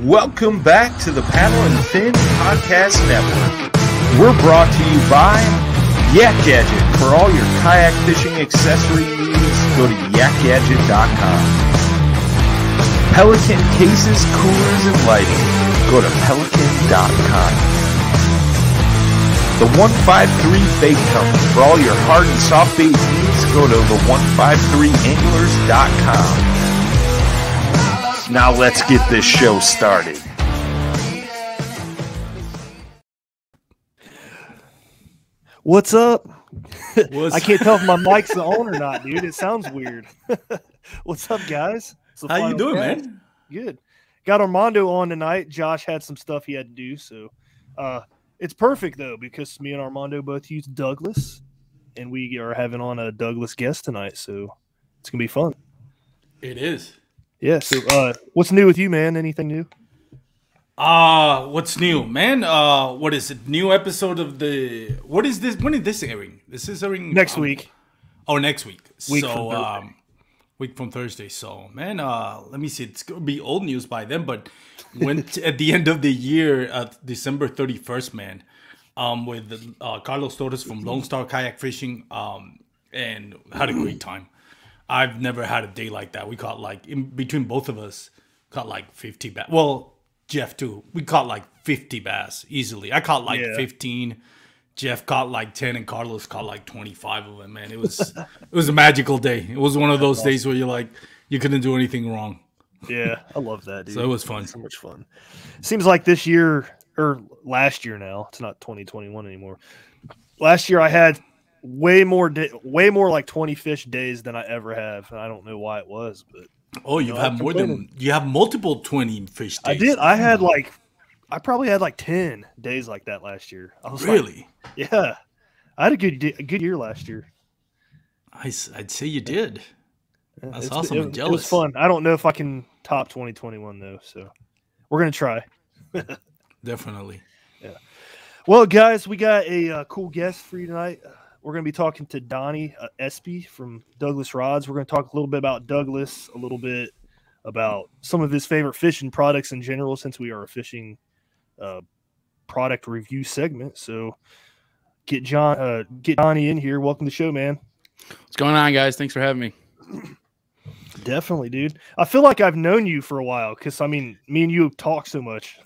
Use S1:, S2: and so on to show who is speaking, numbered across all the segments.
S1: Welcome back to the Paddle and Fin Podcast Network. We're brought to you by Yak Gadget. For all your kayak fishing accessory needs, go to yakgadget.com. Pelican cases, coolers, and lighting. Go to pelican.com. The 153 Bait Company. For all your hard and soft bait needs, go to the153anglers.com. Now let's get this show started.
S2: What's up? I can't tell if my mic's on or not, dude. It sounds weird. What's up, guys?
S3: How you doing, man?
S2: Good. Got Armando on tonight. Josh had some stuff he had to do, so it's perfect though because me and Armando both use Douglas, and we are having on a Douglas guest tonight, so it's gonna be fun.
S3: It is.
S2: Yeah. So, what's new with you, man? Anything new?
S3: What's new, man? What is it? New episode of the. What is this? When is this airing? This is airing
S2: next week.
S3: Oh, next week.
S2: Week from Thursday.
S3: Week from Thursday. So, man, let me see. It's gonna be old news by then, but went at the end of the year, December 31st, man. With Carlos Torres from Lone Star Kayak Fishing, and had a great time. I've never had a day like that. We caught in between both of us, caught 50 bass. Well, Jeff too. We caught 50 bass easily. I caught 15. Jeff caught 10, and Carlos caught 25 of them. Man, it was a magical day. It was one of those days where you couldn't do anything wrong.
S2: Yeah, I love that, dude.
S3: So it was fun.
S2: So much fun. Seems like this year or last year now. It's not 2021 anymore. Last year I had way more 20 fish days than I ever have, and I don't know why it was, but
S3: you have multiple 20 fish days.
S2: I did. I had I probably had 10 days like that last year. I was
S3: really,
S2: yeah. I had a good year last year.
S3: I'd say you did.
S2: Yeah,
S3: That's awesome. I'm jealous.
S2: It was fun. I don't know if I can top 2021 though, so we're gonna try.
S3: Definitely.
S2: Yeah. Well, guys, we got a cool guest for you tonight. We're going to be talking to Donny Espey from Douglas Rods. We're going to talk a little bit about Douglas, a little bit about some of his favorite fishing products in general, since we are a fishing product review segment. So get Donny in here. Welcome to the show, man.
S4: What's going on, guys? Thanks for having me.
S2: Definitely, dude. I feel like I've known you for a while because, me and you talk so much.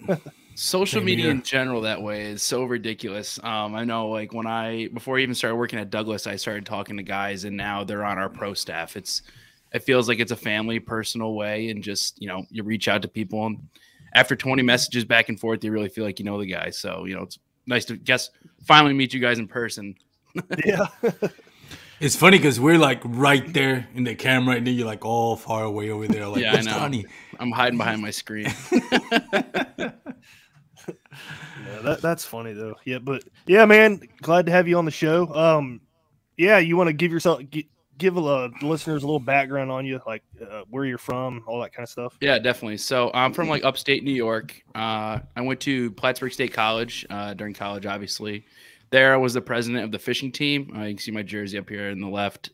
S4: Social media in general that way is so ridiculous. I know before I even started working at Douglas, I started talking to guys, and now they're on our pro staff. It feels like it's a family, personal way, and just, you reach out to people, and after 20 messages back and forth, you really feel like you know the guy. So, it's nice to finally meet you guys in person.
S2: Yeah.
S3: It's funny because we're right there in the camera, and then you're all far away over there.
S4: Yeah, I know. Donny? I'm hiding behind my screen.
S2: Yeah, that's funny though. Yeah, but yeah, man, glad to have you on the show. Yeah, you want to give the listeners a little background on you, where you're from, all that kind of stuff.
S4: Yeah, definitely. So I'm from upstate New York. I went to Plattsburgh State College during college, obviously. There I was the president of the fishing team. You can see my jersey up here on the left.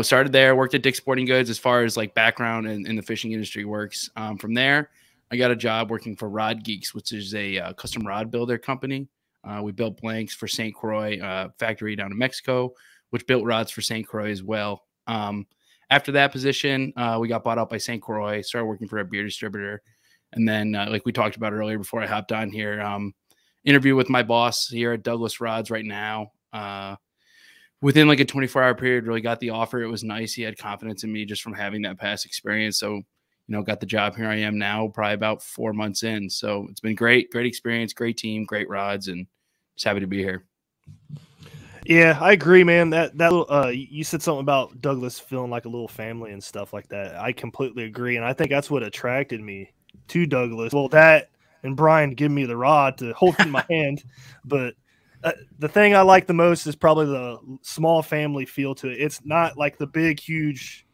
S4: Started there, worked at Dick's Sporting Goods as far as background in the fishing industry works. From there, I got a job working for Rod Geeks, which is a custom rod builder company. We built blanks for St. Croix factory down in Mexico, which built rods for St. Croix as well. After that position, we got bought out by St. Croix, started working for a beer distributor. And then, like we talked about earlier before I hopped on here, interview with my boss here at Douglas Rods right now. Within a 24-hour period, really got the offer. It was nice. He had confidence in me just from having that past experience. So, got the job. Here I am now, probably about 4 months in. So it's been great experience, great team, great rods, and just happy to be here.
S2: Yeah, I agree, man. That you said something about Douglas feeling like a little family and stuff like that. I completely agree, and I think that's what attracted me to Douglas. Well, that and Brian giving me the rod to hold in my hand, but the thing I like the most is probably the small family feel to it. It's not like the big, huge,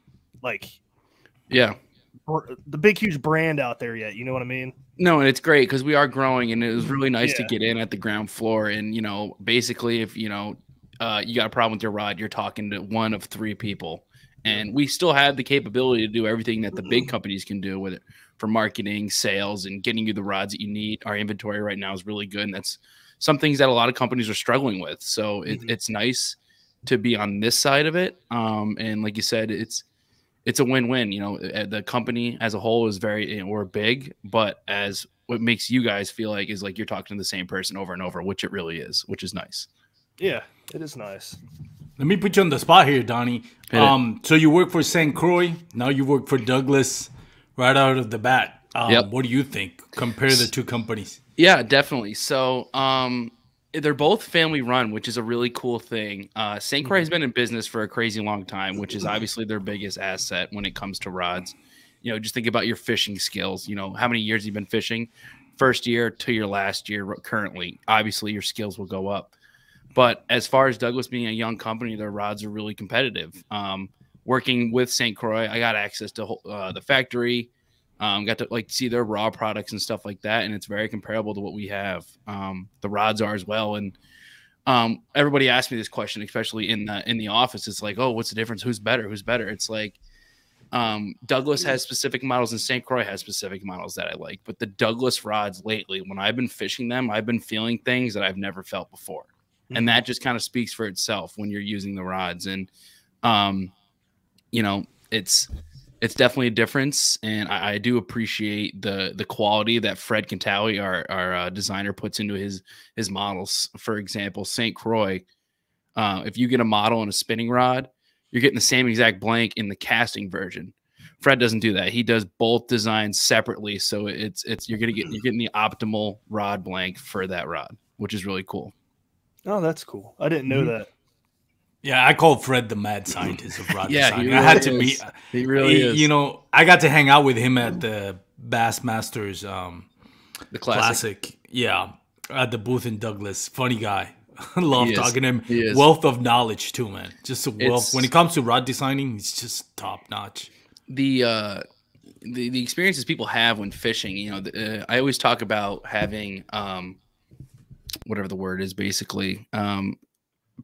S2: the big, huge brand out there yet. You know what I mean?
S4: No, and it's great because we are growing, and it was really nice to get in at the ground floor. And, basically if, you got a problem with your rod, you're talking to one of three people. And we still have the capability to do everything that the big companies can do with it for marketing, sales, and getting you the rods that you need. Our inventory right now is really good, and that's some things that a lot of companies are struggling with. So it's nice to be on this side of it. And like you said, it's a win-win. You know, the company as a whole is very, you know, we're big, but as what makes you guys feel like is like you're talking to the same person over and over, which it really is, which is nice.
S2: Yeah, it is nice.
S3: Let me put you on the spot here, Donnie. So you work for St. Croix. Now you work for Douglas right out of the bat. What do you think? Compare the two companies.
S4: Yeah, definitely. So they're both family run, which is a really cool thing. St. Croix has been in business for a crazy long time, which is obviously their biggest asset when it comes to rods. You know, just think about your fishing skills. You know, how many years you've been fishing? First year to your last year currently. Obviously, your skills will go up. But as far as Douglas being a young company, their rods are really competitive. Working with St. Croix, I got access to the factory, got to like see their raw products and stuff like that, and it's very comparable to what we have. The rods are as well, and everybody asks me this question, especially in the office. It's like, oh, what's the difference? Who's better? Who's better? It's like Douglas has specific models and St. Croix has specific models that I like. But the Douglas rods lately, when I've been fishing them, I've been feeling things that I've never felt before. And that just kind of speaks for itself when you're using the rods. And, you know, it's definitely a difference. And I do appreciate the quality that Fred Cantali, our designer, puts into his models. For example, St. Croix, if you get a model and a spinning rod, you're getting the same exact blank in the casting version. Fred doesn't do that. He does both designs separately. So you're getting the optimal rod blank for that rod, which is really cool.
S2: Oh, that's cool. I didn't know that.
S3: Yeah, I call Fred the mad scientist of rod design.
S4: Really
S3: I had to meet.
S4: He really is.
S3: You know, I got to hang out with him at the Bassmasters,
S4: the classic.
S3: Yeah, at the booth in Douglas. Funny guy. Love talking to him.
S4: He is.
S3: Wealth of knowledge too, man. Just a wealth. When it comes to rod designing, he's just top notch.
S4: The experiences people have when fishing, you know, I always talk about having whatever the word is, basically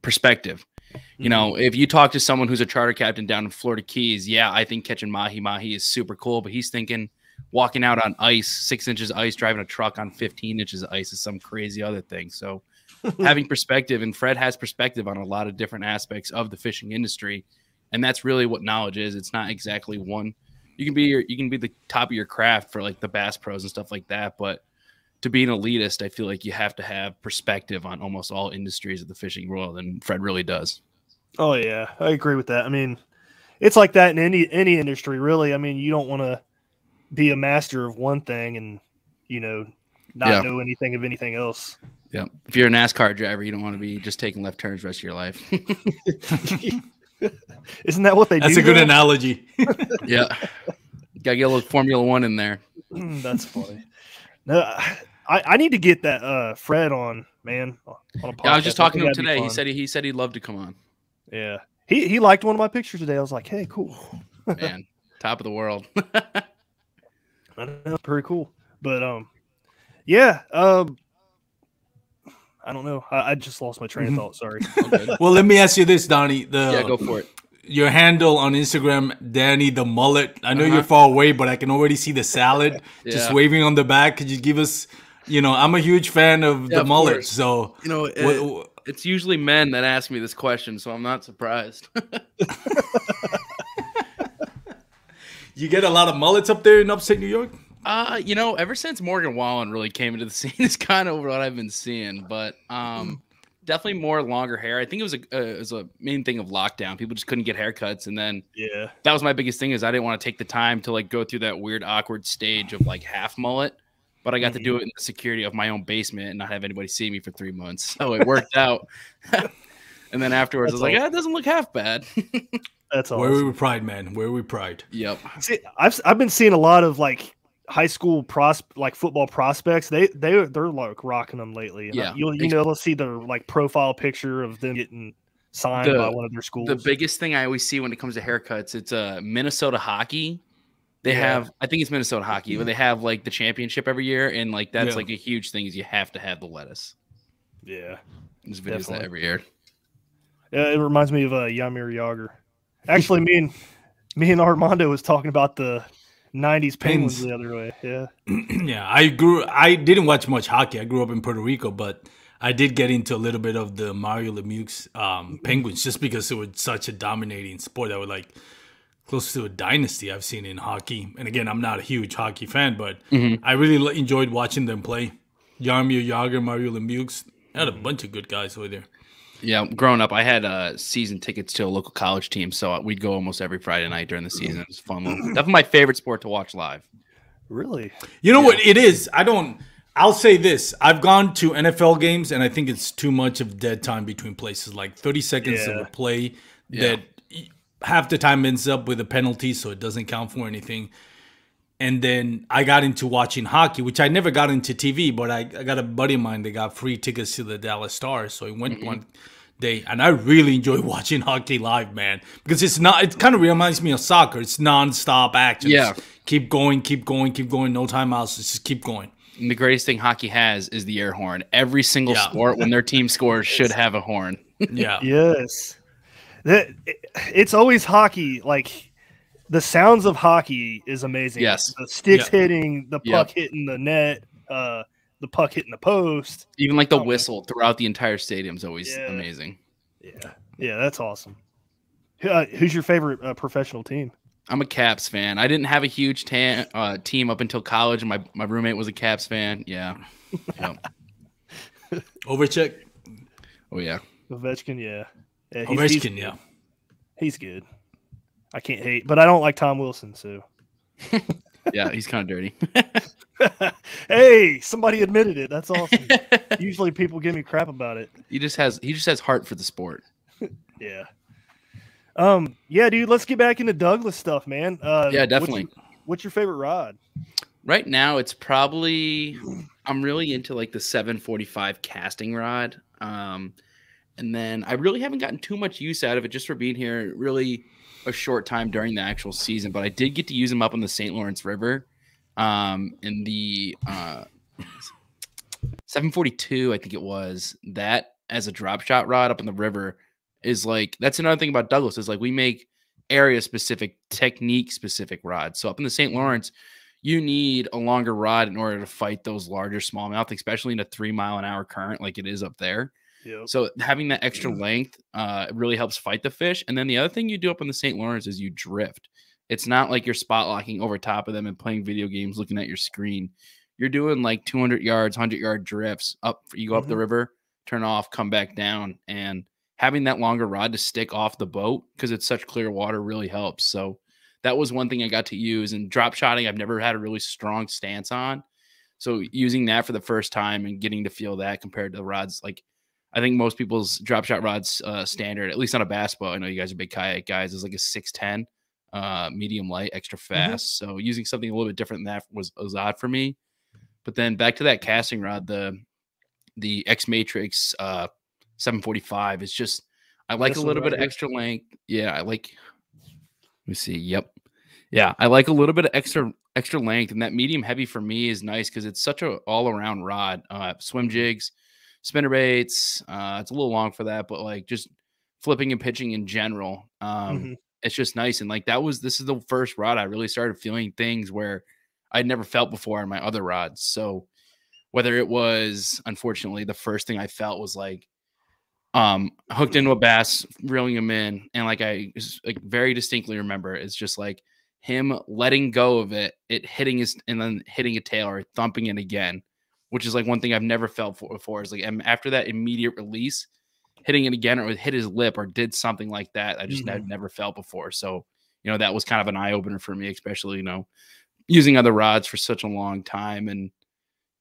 S4: perspective. You know, if you talk to someone who's a charter captain down in Florida Keys, yeah, I think catching mahi is super cool, but he's thinking walking out on ice, 6 inches of ice, driving a truck on 15 inches of ice is some crazy other thing. So having perspective, and Fred has perspective on a lot of different aspects of the fishing industry, and that's really what knowledge is. It's not exactly one. You can be the top of your craft for like the Bass Pros and stuff like that, but to be an elitist, I feel like you have to have perspective on almost all industries of the fishing world, and Fred really does.
S2: Oh yeah, I agree with that. I mean, it's like that in any industry, really. I mean, you don't want to be a master of one thing and, you know, not know anything of anything else.
S4: Yeah. If you're a NASCAR driver, you don't want to be just taking left turns the rest of your life.
S2: Isn't that what they do?
S3: That's a good analogy.
S4: Yeah. Gotta get a little Formula One in there.
S2: That's funny. No, I need to get that Fred on, man. On a podcast.
S4: Yeah, I was just talking to him today. He said he'd love to come on.
S2: Yeah. He liked one of my pictures today. I was like, hey, cool.
S4: Man, top of the world.
S2: I know, pretty cool. But yeah, I don't know. I just lost my train of thought. Sorry.
S3: Well, let me ask you this, Donnie.
S4: Yeah, go for it.
S3: Your handle on Instagram, Danny the Mullet. I know you're far away, but I can already see the salad just waving on the back. Could you give us, you know, I'm a huge fan of the mullet.
S4: Course.
S3: So,
S4: you know, it's usually men that ask me this question, so I'm not surprised.
S3: You get a lot of mullets up there in upstate New York?
S4: You know, ever since Morgan Wallen really came into the scene, it's kind of what I've been seeing. But definitely more longer hair. I think it was a main thing of lockdown. People just couldn't get haircuts, and then that was my biggest thing. Is I didn't want to take the time to like go through that weird, awkward stage of like half mullet. But I got to do it in the security of my own basement and not have anybody see me for 3 months. So it worked out. And then afterwards, I was like, it doesn't look half bad.
S2: That's awesome.
S3: Where we pride, man. Where we pride.
S4: Yep.
S2: See, I've been seeing a lot of like high school football prospects. They're like rocking them lately.
S4: Yeah.
S2: You'll see their like profile picture of them getting signed by one of their schools.
S4: The biggest thing I always see when it comes to haircuts, it's Minnesota hockey. They have, I think it's Minnesota hockey, but they have like the championship every year, and like that's like a huge thing is you have to have the lettuce.
S2: Yeah,
S4: there's videos that every year.
S2: Yeah, it reminds me of Yamir Yager. Actually, me and Armando was talking about the '90s Penguins the other way. Yeah,
S3: Yeah, I didn't watch much hockey. I grew up in Puerto Rico, but I did get into a little bit of the Mario Lemieux's Penguins just because it was such a dominating sport that was like close to a dynasty I've seen in hockey. And again, I'm not a huge hockey fan, but I really enjoyed watching them play. Jaromir Jagr, Mario Lemieux, had a bunch of good guys over there.
S4: Yeah, growing up, I had season tickets to a local college team, so we'd go almost every Friday night during the season. It was fun. Definitely my favorite sport to watch live.
S2: really.
S3: You know what it is? I'll say this. I've gone to NFL games, and I think it's too much of dead time between places. Like 30 seconds of a play that half the time ends up with a penalty, so it doesn't count for anything. And then I got into watching hockey, which I never got into TV, but I got a buddy of mine that got free tickets to the Dallas Stars. So I went one day, and I really enjoy watching hockey live, man, because it kind of reminds me of soccer. It's nonstop action.
S4: Yeah.
S3: Just keep going, no timeouts. Just keep going.
S4: And the greatest thing hockey has is the air horn. Every single sport, when their team scores, should have a horn.
S3: Yeah.
S2: Yes. It's always hockey. Like, the sounds of hockey is amazing.
S4: Yes.
S2: The sticks hitting, the puck hitting the net, the puck hitting the post.
S4: Even like the whistle throughout the entire stadium is always amazing.
S2: Yeah. Yeah, that's awesome. Who's your favorite professional team?
S4: I'm a Caps fan. I didn't have a huge team up until college, and my roommate was a Caps fan. Yeah.
S3: Overcheck.
S4: Oh, yeah.
S2: Ovechkin, yeah.
S3: Ovechkin,
S2: He's good. I can't hate, but I don't like Tom Wilson, so.
S4: Yeah, he's kind of dirty.
S2: Hey, somebody admitted it. That's awesome. Usually people give me crap about it.
S4: He just has heart for the sport.
S2: Yeah. Yeah, dude, let's get back into Douglas stuff, man.
S4: Yeah, definitely.
S2: What's your favorite rod?
S4: Right now, it's probably I'm really into like the 745 casting rod. And then I really haven't gotten too much use out of it just for being here really a short time during the actual season. But I did get to use them up on the St. Lawrence River in the 742, I think it was. That as a drop shot rod up in the river is like, that's another thing about Douglas is like we make area specific, technique specific rods. So up in the St. Lawrence, you need a longer rod in order to fight those larger smallmouth, especially in a 3-mile-an-hour current like it is up there.
S2: Yep.
S4: So having that extra length really helps fight the fish. And then the other thing you do up in the St. Lawrence is you drift. It's not like you're spot locking over top of them and playing video games looking at your screen. You're doing like 200 yards, 100-yard drifts up. You go up the river, turn off, come back down. And having that longer rod to stick off the boat because it's such clear water really helps. So that was one thing I got to use. And drop shotting, I've never had a really strong stance on. So using that for the first time and getting to feel that compared to the rods, like I think most people's drop shot rods standard, at least on a bass boat, I know you guys are big kayak guys, is like a 610 medium light, extra fast. So using something a little bit different than that was odd for me. But then back to that casting rod, the X Matrix 745 is just, I like a little bit of extra length. Yeah, I like, let me see. Yep. Yeah, I like a little bit of extra length, and that medium heavy for me is nice because it's such a all around rod. Swim jigs, spinner baits. It's a little long for that, but like just flipping and pitching in general, it's just nice. And like this is the first rod I really started feeling things where I'd never felt before on my other rods. So whether it was, unfortunately, the first thing I felt was like hooked into a bass, reeling him in, and like I like very distinctly remember it's just like him letting go of it, hitting his and then hitting a tail or thumping it again, which is like one thing I've never felt before. Is like after that immediate release, hitting it again or hit his lip or did something like that. I just had never felt before. So, that was kind of an eye opener for me, especially, using other rods for such a long time and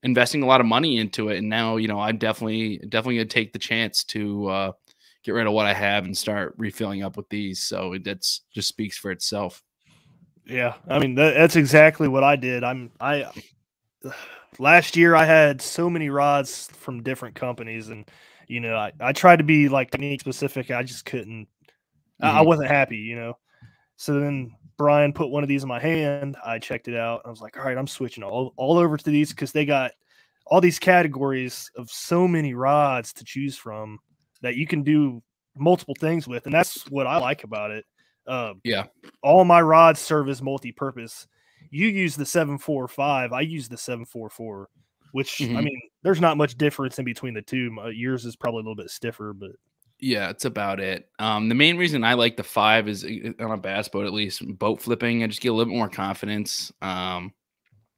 S4: investing a lot of money into it. And now, I'm definitely going to take the chance to get rid of what I have and start refilling up with these. So that's just speaks for itself.
S2: Yeah. I mean, that's exactly what I did. Last year I had so many rods from different companies and, I tried to be like technique specific. I just couldn't, I wasn't happy, So then Brian put one of these in my hand. I checked it out. I was like, all right, I'm switching all over to these because they got all these categories of so many rods to choose from that you can do multiple things with. And that's what I like about it.
S4: Yeah.
S2: All my rods serve as multi-purpose. You use the 745. I use the 744, which I mean, there's not much difference in between the two. Yours is probably a little bit stiffer, but
S4: yeah, it's about it. The main reason I like the 5 is on a bass boat, at least boat flipping. I just get a little bit more confidence. And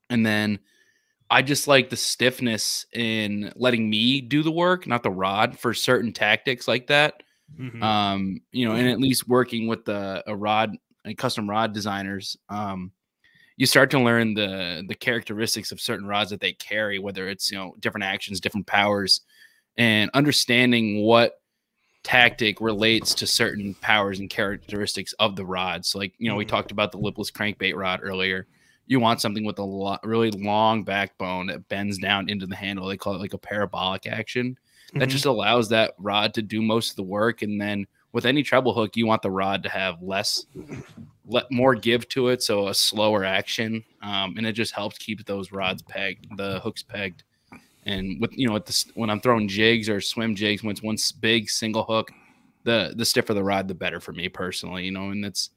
S4: then I just like the stiffness in letting me do the work, not the rod, for certain tactics like that. You know, and at least working with a custom rod designers, you start to learn the characteristics of certain rods that they carry, whether it's, you know, different actions, different powers, and understanding what tactic relates to certain powers and characteristics of the rods. Like, you know, we talked about the lipless crankbait rod earlier. You want something with a really long backbone that bends down into the handle. They call it like a parabolic action. That just allows that rod to do most of the work. And then with any treble hook, you want the rod to have more give to it, so a slower action. And it just helps keep those rods pegged, the hooks pegged. And with, you know, when I'm throwing jigs or swim jigs, when it's one big single hook, the stiffer the rod, the better for me personally. You know, and that's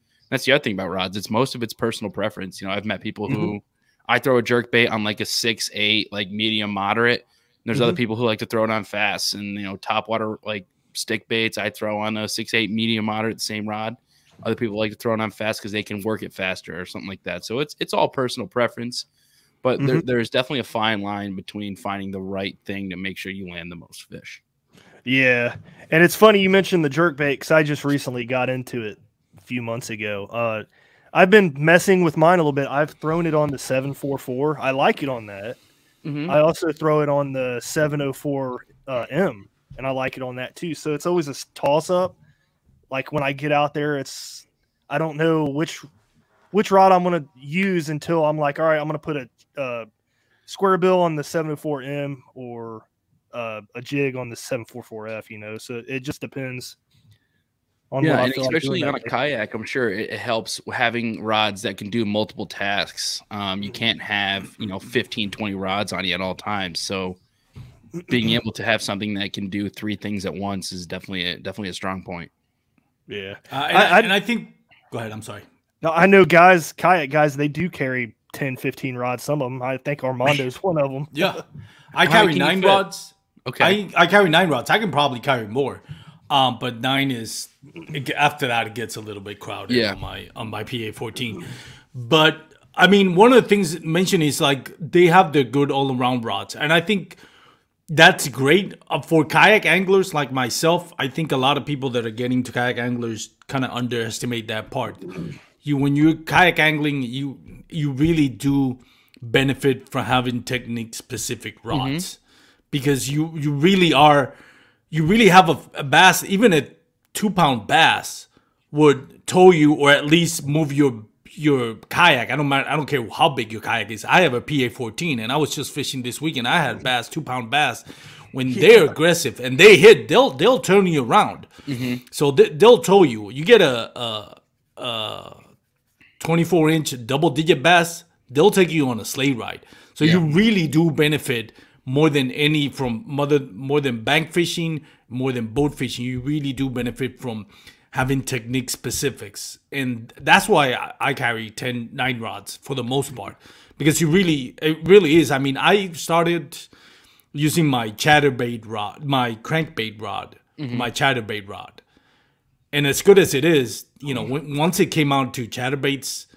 S4: the other thing about rods. It's most of it's personal preference. You know, I've met people who I throw a jerk bait on like a 6-8, like medium moderate. There's other people who like to throw it on fast, and, you know, top water like stick baits I throw on a 6-8 medium moderate, the same rod. Other people like to throw it on fast because they can work it faster or something like that. So it's all personal preference, but there's definitely a fine line between finding the right thing to make sure you land the most fish.
S2: Yeah, and it's funny you mentioned the jerk bait because I just recently got into it a few months ago. I've been messing with mine a little bit. I've thrown it on the 744. I like it on that. I also throw it on the 704 M, and I like it on that too. So it's always a toss up. Like when I get out there, I don't know which rod I'm going to use until I'm like, all right, I'm going to put a square bill on the 704 M or a jig on the 744F. You know, so it just depends. On
S4: yeah,
S2: what
S4: and especially on a kayak, I'm sure it helps having rods that can do multiple tasks. You can't have, you know, 15, 20 rods on you at all times. So being able to have something that can do 3 things at once is definitely a strong point.
S2: Yeah.
S3: And I think – go ahead. I'm sorry.
S2: No, I know kayak guys, they do carry 10, 15 rods. Some of them. I think Armando's one of them.
S3: Yeah. I carry 9 rods.
S4: Okay.
S3: I carry 9 rods. I can probably carry more. But 9 is after that it gets a little bit crowded on my PA-14. But I mean, one of the things mentioned is like they have the good all around rods, and I think that's great for kayak anglers like myself. I think a lot of people that are getting to kayak anglers kind of underestimate that part. When you're kayak angling, you really do benefit from having technique specific rods because you really are. You really have a bass, even a 2-pound bass would tow you or at least move your kayak. I don't care how big your kayak is. I have a PA-14 and I was just fishing this weekend. I had bass, 2-pound bass. When they're aggressive and they hit, they'll turn you around. So they'll tow you. You get a 24-inch double-digit bass, they'll take you on a sleigh ride. So you really do benefit more than more than bank fishing, more than boat fishing. You really do benefit from having technique specifics. And that's why I carry 9 rods for the most part. Because it really is. I mean, I started using my chatterbait rod, my crankbait rod, my chatterbait rod. And as good as it is, you know, once it came out to chatterbaits,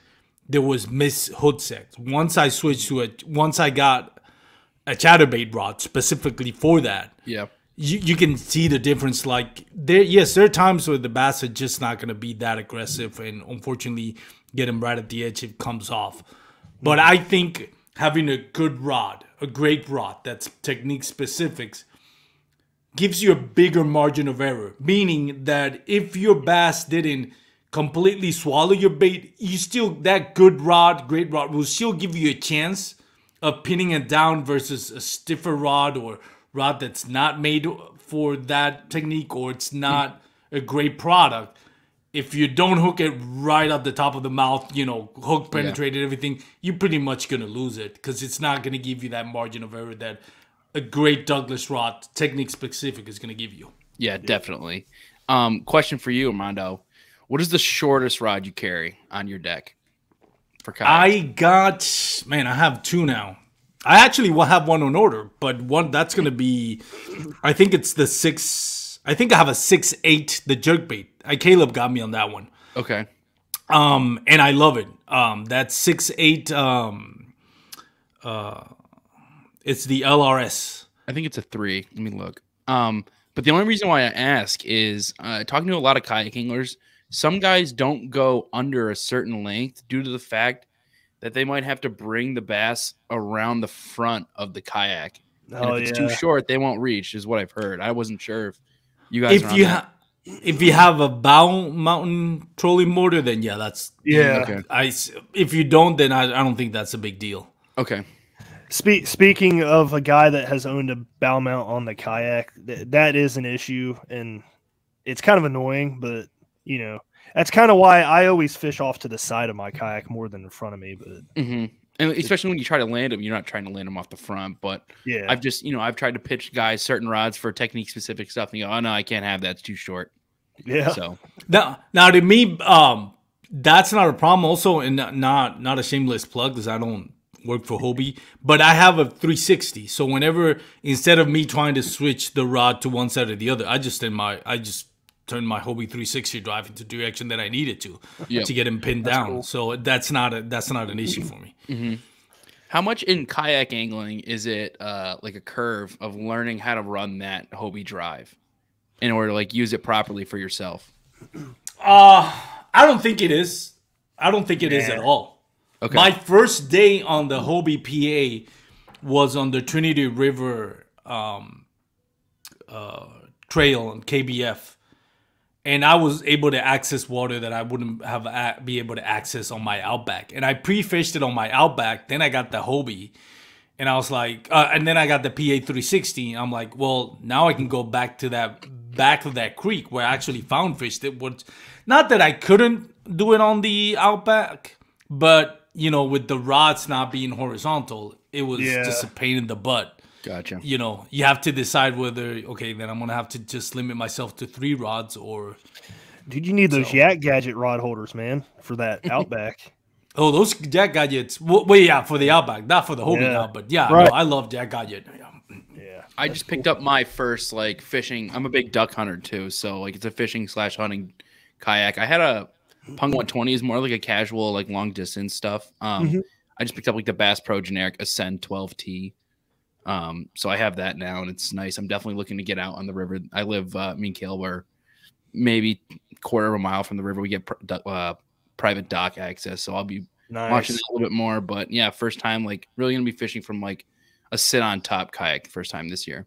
S3: there was miss hook sets. Once I switched to once I got a chatterbait rod specifically for that. Yeah. You can see the difference. Like there are times where the bass are just not going to be that aggressive, and unfortunately get them right at the edge, it comes off. But I think having a good rod, a great rod that's technique specifics, gives you a bigger margin of error. Meaning that if your bass didn't completely swallow your bait, that great rod will still give you a chance of pinning it down versus a stiffer rod or rod that's not made for that technique, or it's not a great product. If you don't hook it right at the top of the mouth, you know, hook penetrated everything, you're pretty much going to lose it because it's not going to give you that margin of error that a great Douglas rod, technique specific, is going to give you.
S4: Yeah, definitely. Question for you, Armando. What is the shortest rod you carry on your deck for kayaks?
S3: I have 2 now. I actually will have one on order, but one that's going to be, I think it's the 6, I think I have a 6'8", the jerkbait. Caleb got me on that one.
S4: Okay.
S3: And I love it. That 6'8", it's the LRS.
S4: I think it's a 3. Let me look. But the only reason why I ask is talking to a lot of kayak anglers, some guys don't go under a certain length due to the fact that they might have to bring the bass around the front of the kayak. And if it's too short, they won't reach, is what I've heard. I wasn't sure if you guys
S3: if you have a bow mountain trolling motor, then yeah, that's
S2: Okay.
S3: If you don't, then I don't think that's a big deal.
S4: Okay.
S2: Speaking of a guy that has owned a bow mount on the kayak, that is an issue, and it's kind of annoying, but you know, that's kind of why I always fish off to the side of my kayak more than in front of me. But
S4: and especially when you try to land them, you're not trying to land them off the front. But
S2: yeah,
S4: I've tried to pitch guys certain rods for technique specific stuff, and you go, oh no, I can't have that; it's too short.
S2: Yeah.
S4: So
S3: now to me, that's not a problem. Also, and not a shameless plug because I don't work for Hobie, but I have a 360. So whenever, instead of me trying to switch the rod to one side or the other, I just turn my Hobie 360 drive into the direction that I needed to get him pinned down. Cool. So that's not an issue for me.
S4: How much in kayak angling is it like a curve of learning how to run that Hobie drive in order to like use it properly for yourself?
S3: I don't think it is. I don't think it is at all. Okay. My first day on the Hobie PA was on the Trinity River trail on KBF. And I was able to access water that I wouldn't have be able to access on my Outback. And I pre-fished it on my Outback. Then I got the Hobie. And I was like, and then I got the PA 360. I'm like, well, now I can go back to that back of that creek where I actually found fish. That was not that I couldn't do it on the Outback, but you know, with the rods not being horizontal, it was just a pain in the butt.
S4: Gotcha.
S3: You know, you have to decide whether, okay, then I'm going to have to just limit myself to 3 rods or...
S2: Dude, you need those Yak Gadget rod holders, man, for that Outback.
S3: Oh, those Yak Gadgets. Well, yeah, for the Outback, not for the Hobie now, but yeah,
S2: right.
S3: No, I love Yak Gadget.
S2: Yeah.
S4: I just picked up my first, like, fishing. I'm a big duck hunter, too, so, like, it's a fishing/hunting kayak. I had a Pung 120 is more like a casual, like, long-distance stuff. I just picked up, like, the Bass Pro generic Ascend 12T. So I have that now, and it's nice. I'm definitely looking to get out on the river. I live, me and Kale were maybe quarter of a mile from the river. We get private dock access, so I'll be watching it a little bit more. But yeah, first time, like, really gonna be fishing from like a sit-on-top kayak first time this year.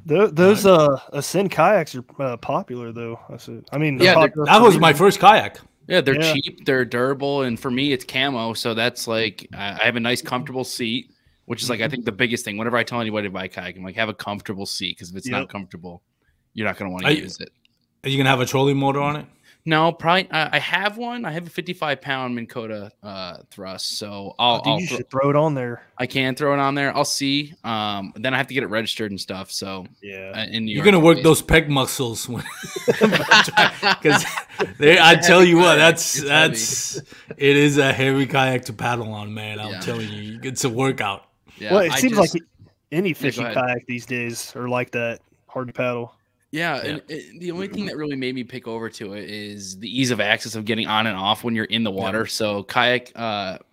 S2: Those Ascend kayaks are popular, though. I mean,
S3: yeah, that was my first kayak.
S4: Yeah, they're cheap, they're durable, and for me, it's camo. So that's like I have a nice, comfortable seat, which is like I think the biggest thing. Whenever I tell anybody to buy a kayak, I'm like, have a comfortable seat, because if it's not comfortable, you're not going to want to use it.
S3: Are you going to have a trolling motor on it?
S4: No, probably. I have one. I have a 55-pound Minn Kota thrust, so
S2: you should throw it on there.
S4: I can throw it on there. I'll see. Then I have to get it registered and stuff. So
S2: yeah,
S4: in New
S3: York,
S4: you're
S3: gonna work those pec muscles because I tell you what, it is a heavy kayak to paddle on, man. I'm telling you, it's a workout.
S2: Yeah, well, it seems like any fishing kayak these days are like that, hard to paddle.
S4: Yeah, and the only thing that really made me pick over to it is the ease of access of getting on and off when you're in the water. So kayak,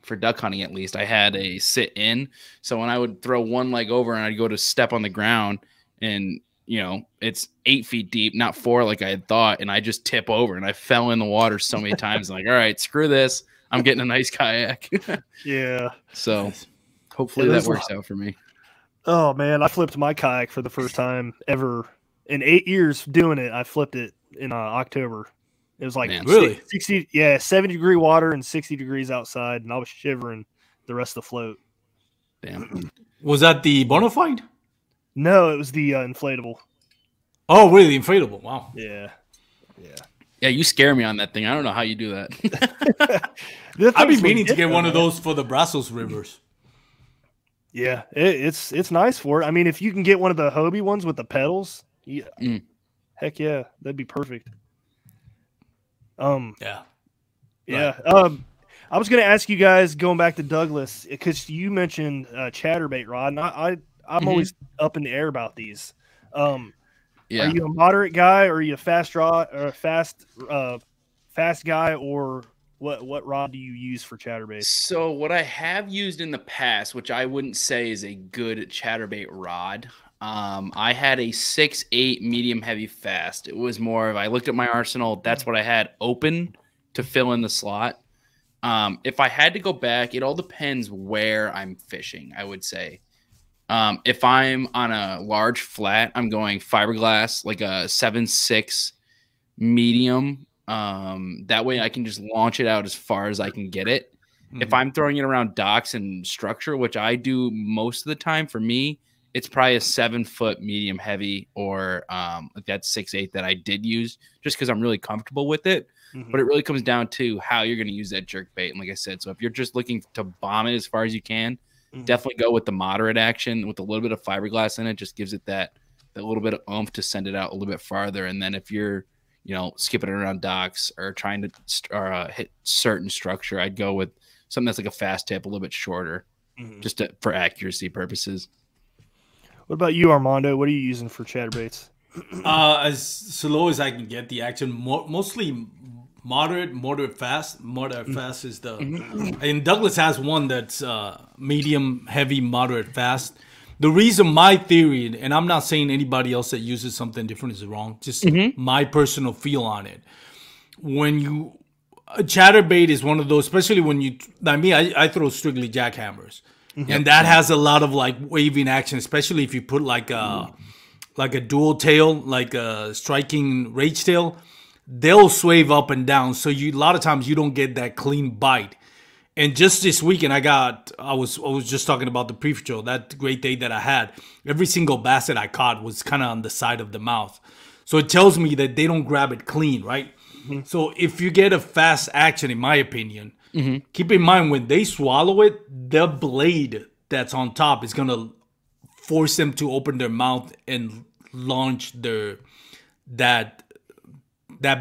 S4: for duck hunting at least, I had a sit in. So when I would throw one leg over and I'd go to step on the ground, and you know it's 8 feet deep, not 4 like I had thought, and I just tip over and I fell in the water so many times. I'm like, all right, screw this, I'm getting a nice kayak.
S2: Yeah.
S4: So hopefully that works out for me.
S2: Oh man, I flipped my kayak for the first time ever. In 8 years doing it, I flipped it in October. It was like 70-degree water and 60 degrees outside, and I was shivering the rest of the float.
S4: Damn.
S3: Was that the Bonafide?
S2: No, it was the inflatable.
S3: Oh, really? The inflatable? Wow.
S2: Yeah.
S4: Yeah, you scare me on that thing. I don't know how you do that.
S3: I've been meaning to get one of those for the Brazos rivers.
S2: Yeah, it's nice for it. I mean, if you can get one of the Hobie ones with the pedals, heck yeah, that'd be perfect.
S3: Yeah.
S2: Yeah. I was going to ask you guys, going back to Douglas, because you mentioned chatterbait rod, and I'm always up in the air about these. Are you a moderate guy, or are you a fast rod, or a fast guy, or what rod do you use for chatterbait?
S4: So what I have used in the past, which I wouldn't say is a good chatterbait rod, I had a 6/8 medium heavy fast. It was more of, I looked at my arsenal, that's what I had open to fill in the slot. If I had to go back, it all depends where I'm fishing, I would say. If I'm on a large flat, I'm going fiberglass, like a 7/6 medium. That way I can just launch it out as far as I can get it. If I'm throwing it around docks and structure, which I do most of the time, for me, it's probably a 7-foot medium heavy, or like that 6/8 that I did use, just because I'm really comfortable with it. But it really comes down to how you're going to use that jerk bait. And like I said, so if you're just looking to bomb it as far as you can, definitely go with the moderate action with a little bit of fiberglass in it. Just gives it that little bit of oomph to send it out a little bit farther. And then if you're, skipping it around docks or trying to hit certain structure, I'd go with something that's like a fast tip, a little bit shorter, just for accuracy purposes.
S2: What about you, Armando? What are you using for chatterbaits?
S3: As slow as I can get the action, mostly moderate fast. Moderate fast is the, and Douglas has one that's medium heavy, moderate fast. The reason, my theory, and I'm not saying anybody else that uses something different is wrong, just my personal feel on it. When a chatterbait is one of those, especially when I throw strictly jackhammers, and that has a lot of like waving action, especially if you put like a dual tail, like a striking rage tail, they'll swave up and down. So a lot of times you don't get that clean bite. And just this weekend, I was just talking about the pre-show, that great day that I had. Every single bass that I caught was kind of on the side of the mouth. So it tells me that they don't grab it clean, right? So if you get a fast action, in my opinion, keep in mind when they swallow it, the blade that's on top is going to force them to open their mouth and launch that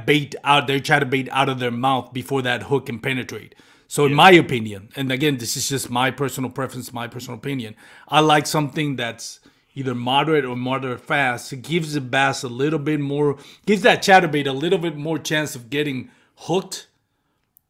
S3: bait out, their chatterbait out of their mouth before that hook can penetrate. So in my opinion, and again, this is just my personal preference, my personal opinion, I like something that's either moderate or moderate fast. It gives the bass a little bit more, gives that chatterbait a little bit more chance of getting hooked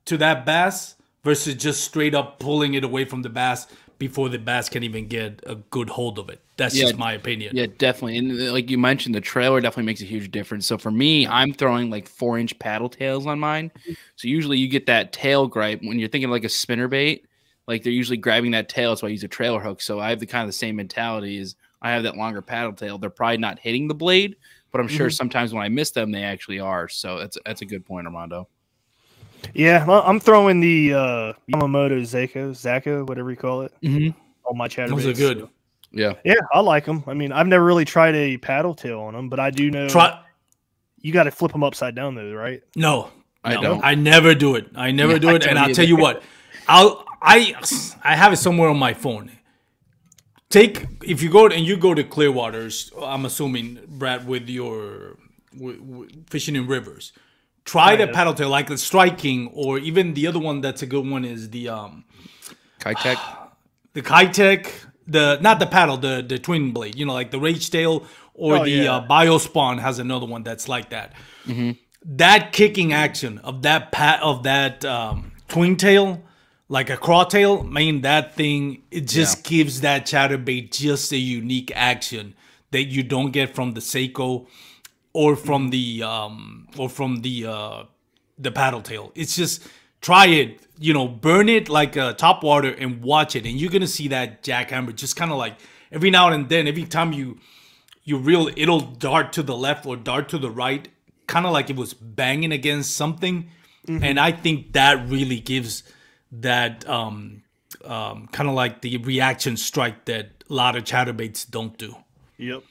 S3: to that bass versus just straight up pulling it away from the bass before the bass can even get a good hold of it. That's just my opinion.
S4: Yeah, definitely. And like you mentioned, the trailer definitely makes a huge difference. So for me, I'm throwing like 4-inch paddle tails on mine. So usually you get that tail gripe when you're thinking like a spinnerbait. Like they're usually grabbing that tail. That's why I use a trailer hook. So I have the kind of the same mentality as I have that longer paddle tail. They're probably not hitting the blade, but I'm sure sometimes when I miss them, they actually are. So that's a good point, Armando.
S2: Yeah, I'm throwing the Yamamoto Zako, whatever you call it. On my chatterbaits.
S3: Those are good.
S2: So.
S4: Yeah,
S2: I like them. I mean, I've never really tried a paddle tail on them, but I do know you got to flip them upside down, though, right?
S3: No,
S4: I don't.
S3: I never do it. I never do it, and I'll tell you what. I have it somewhere on my phone. If you go to Clearwaters, I'm assuming, Brad, with your fishing in rivers. Try the paddle tail, like the striking, or even the other one that's a good one is the
S4: Kitech.
S3: The Kitech, not the paddle, the twin blade, like the Rage Tail, or Biospawn has another one that's like that. That kicking action of that twin tail, like a craw tail, man, that thing, it just gives that chatterbait just a unique action that you don't get from the Seiko or from the paddle tail. It's just, try it, burn it like a top water and watch it, and you're gonna see that jackhammer just kind of like every now and then, every time you reel, it'll dart to the left or dart to the right, kind of like it was banging against something. And I think that really gives that kind of like the reaction strike that a lot of chatterbaits don't do.
S2: Yep.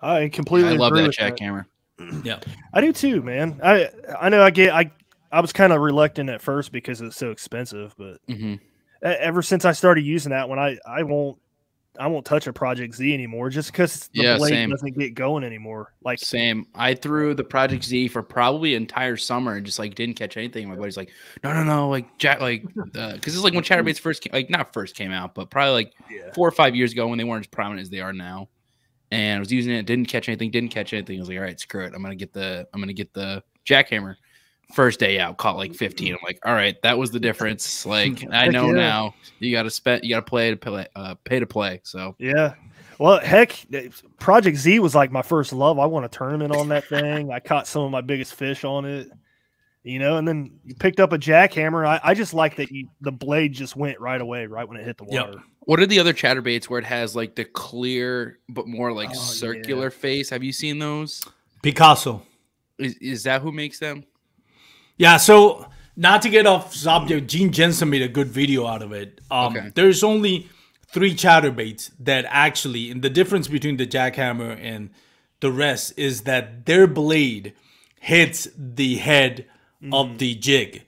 S2: I completely
S4: I love
S2: agree
S4: that
S2: with
S4: jackhammer.
S3: Yeah,
S2: I do too, man. I know I was kind of reluctant at first because it's so expensive, but ever since I started using that one, touch a Project Z anymore just because the blade
S4: same.
S2: doesn't get going anymore. Like
S4: Same. I threw the Project Z for probably an entire summer and just like didn't catch anything. My buddy's like, no, like Jack, like because it's like when Chatterbaits first came, like not first came out, but probably like 4 or 5 years ago when they weren't as prominent as they are now. And I was using it, didn't catch anything. I was like, all right, screw it. I'm gonna get the jackhammer. First day out, caught like 15. I'm like, all right, that was the difference. Like I know now you got to pay to play. So
S2: yeah. Well, heck, Project Z was like my first love. I won a tournament on that thing. I caught some of my biggest fish on it, and then you picked up a jackhammer. I just like that the blade just went right away, right when it hit the water.
S4: Yep. What are the other chatterbaits where it has like the clear but more like circular face? Have you seen those?
S3: Picasso.
S4: Is that who makes them?
S3: Yeah, so not to get off subject, Gene Jensen made a good video out of it. There's only 3 chatterbaits that actually, and the difference between the jackhammer and the rest is that their blade hits the head of the jig.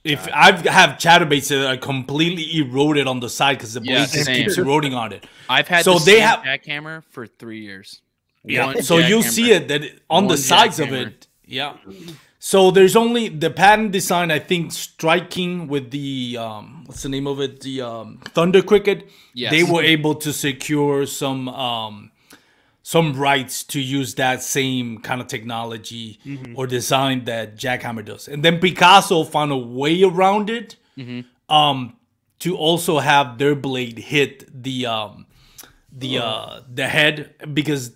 S3: If I have chatterbaits that are completely eroded on the side because the blade just keeps eroding on it.
S4: I've had the same jackhammer for 3 years.
S3: Yeah, so you see it that on the sides of it. Yeah. So there's only the patent design, I think, striking with the what's the name of it? The Thunder Cricket. Yes. They were able to secure some rights to use that same kind of technology or design that jackhammer does. And then Picasso found a way around it to also have their blade hit the head, because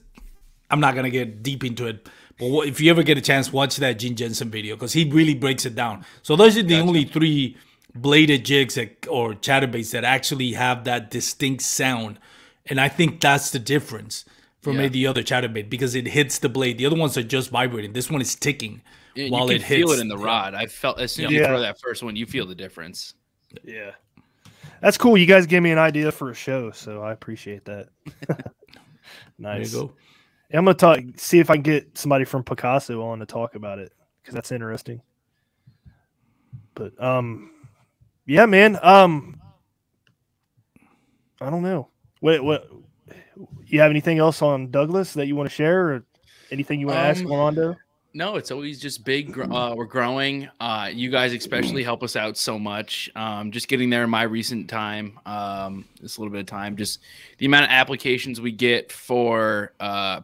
S3: I'm not gonna get deep into it. But if you ever get a chance, watch that Gene Jensen video because he really breaks it down. So those are the only 3 bladed jigs or chatterbaits that actually have that distinct sound. And I think that's the difference from maybe the other chatterbait, because it hits the blade. The other ones are just vibrating. This one is ticking while it hits. You feel
S4: it in the rod. I felt as soon as you throw that first one, you feel the difference.
S2: Yeah. That's cool. You guys gave me an idea for a show, so I appreciate that. Nice.
S3: There you go.
S2: I'm gonna see if I can get somebody from Picasso on to talk about it because that's interesting. But yeah, man. I don't know. What? You have anything else on Douglas that you want to share, or anything you want to ask Armando?
S4: No, it's always just big. We're growing. You guys especially help us out so much. Just getting there in my recent time, this little bit of time, just the amount of applications we get for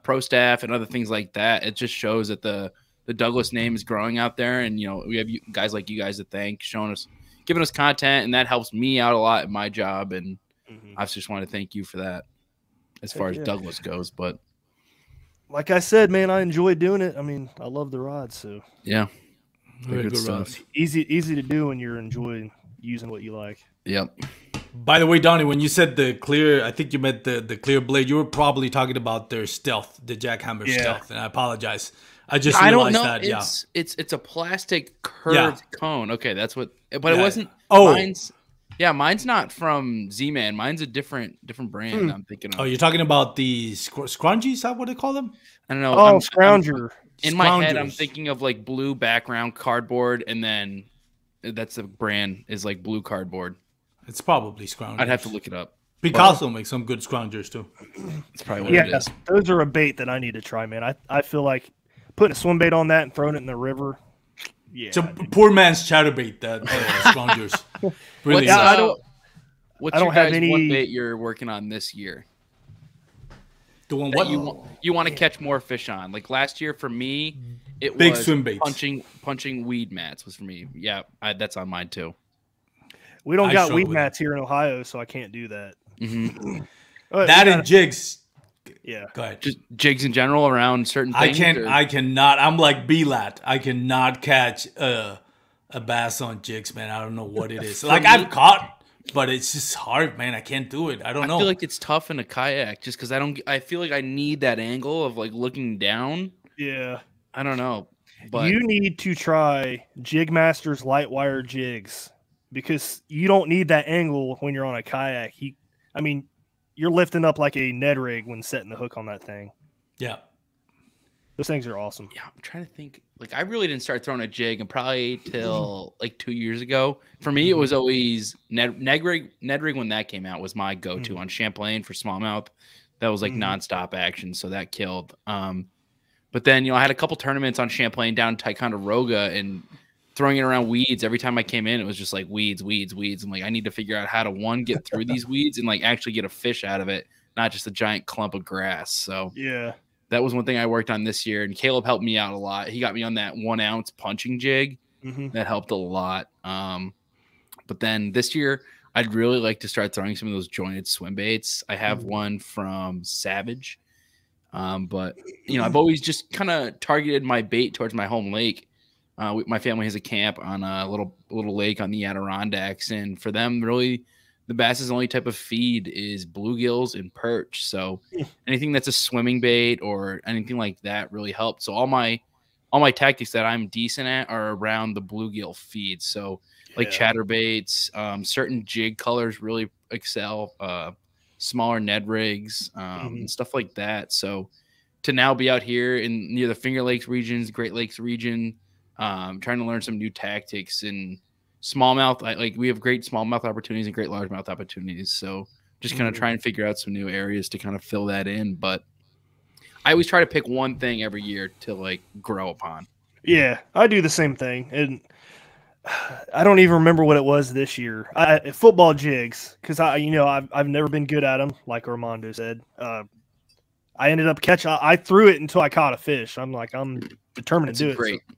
S4: pro staff and other things like that. It just shows that the Douglas name is growing out there, and we have guys like you guys to thank, giving us content, and that helps me out a lot in my job. And I just want to thank you for that, as far as Douglas goes. But
S2: like I said, man, I enjoy doing it. I mean, I love the rods, so
S4: yeah,
S3: very good stuff.
S2: Easy to do when you're enjoying using what you like.
S4: Yep.
S3: By the way, Donnie, when you said the clear, I think you meant the clear blade. You were probably talking about their stealth, the jackhammer stealth, and I apologize. I just realized that.
S4: It's a plastic curved cone. Okay, that's what. But it wasn't.
S3: Oh,
S4: mine's not from Z-Man. Mine's a different brand. I'm thinking of.
S3: Oh, you're talking about the scrunchies? Is that what they call them?
S4: I don't know.
S2: Oh, scrounger.
S4: In my head, I'm thinking of like blue background cardboard, and then that's the brand is like blue cardboard.
S3: It's probably scroungers.
S4: I'd have to look it up.
S3: Picasso makes some good scroungers too.
S4: It's probably what it is.
S2: Those are a bait that I need to try, man. I feel like putting a swim bait on that and throwing it in the river. Yeah,
S3: it's a poor man's chatterbait, that scroungers. Really,
S4: what's your guys' one bait you're working on this year?
S3: Doing what
S4: you want to catch more fish on? Like last year for me, it
S3: big
S4: was
S3: swim baits.
S4: Punching weed mats was for me. Yeah, that's on mine too.
S2: We don't got weed mats here in Ohio, so I can't do that.
S3: That and jigs.
S2: Yeah,
S3: go ahead.
S4: Just jigs in general around certain things.
S3: I cannot. I'm like B-Lat. I cannot catch a bass on jigs, man. I don't know what it is. Like I've caught, but it's just hard, man. I can't do it. I don't know.
S4: I feel like it's tough in a kayak just because I feel like I need that angle of like looking down.
S2: Yeah,
S4: I don't know. But
S2: you need to try Jigmaster's light wire jigs because you don't need that angle when you're on a kayak. You're lifting up like a Ned rig when setting the hook on that thing.
S3: Yeah.
S2: Those things are awesome.
S4: Yeah, I'm trying to think. Like, I really didn't start throwing a jig and probably till like 2 years ago. For me, it was always Ned rig when that came out was my go-to on Champlain for smallmouth. That was like nonstop action, so that killed. But then, you know, I had a couple tournaments on Champlain down in Ticonderoga and throwing it around weeds. Every time I came in, it was just like weeds. I'm like, I need to figure out how to, one, get through these weeds and like actually get a fish out of it, not just a giant clump of grass. So
S2: yeah,
S4: that was one thing I worked on this year. And Caleb helped me out a lot. He got me on that 1 ounce punching jig. That helped a lot. But then this year, I'd really like to start throwing some of those jointed swim baits. I have one from Savage. But you know, I've always just kind of targeted my bait towards my home lake. My family has a camp on a little lake on the Adirondacks, and for them, really, the bass's only type of feed is bluegills and perch. So anything that's a swimming bait or anything like that really helped. So all my tactics that I'm decent at are around the bluegill feed. So like chatterbaits, certain jig colors really excel. Smaller Ned rigs, and stuff like that. So to now be out here in near the Finger Lakes regions, Great Lakes region, trying to learn some new tactics and smallmouth. Like we have great smallmouth opportunities and great largemouth opportunities. So just kind of try and figure out some new areas to kind of fill that in. But I always try to pick one thing every year to like grow upon.
S2: Yeah, I do the same thing. And I don't even remember what it was this year. Football jigs, because I've never been good at them, like Armando said. I ended up catching. I threw it until I caught a fish. I'm determined to do it.
S4: Great.
S2: So,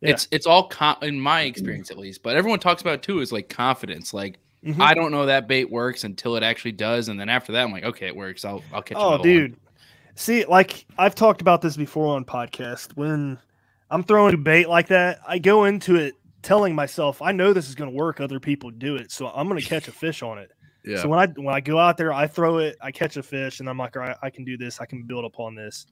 S2: yeah.
S4: It's all in my experience at least, but everyone talks about it too is like confidence. Like I don't know that bait works until it actually does, and then after that I'm like, okay, it works. I'll catch. Oh,
S2: dude, see, like I've talked about this before on podcast. When I'm throwing a bait like that, I go into it telling myself, I know this is going to work. Other people do it, so I'm going to catch a fish on it. Yeah. So when I go out there, I throw it, I catch a fish, and I'm like, all right, I can do this. I can build upon this.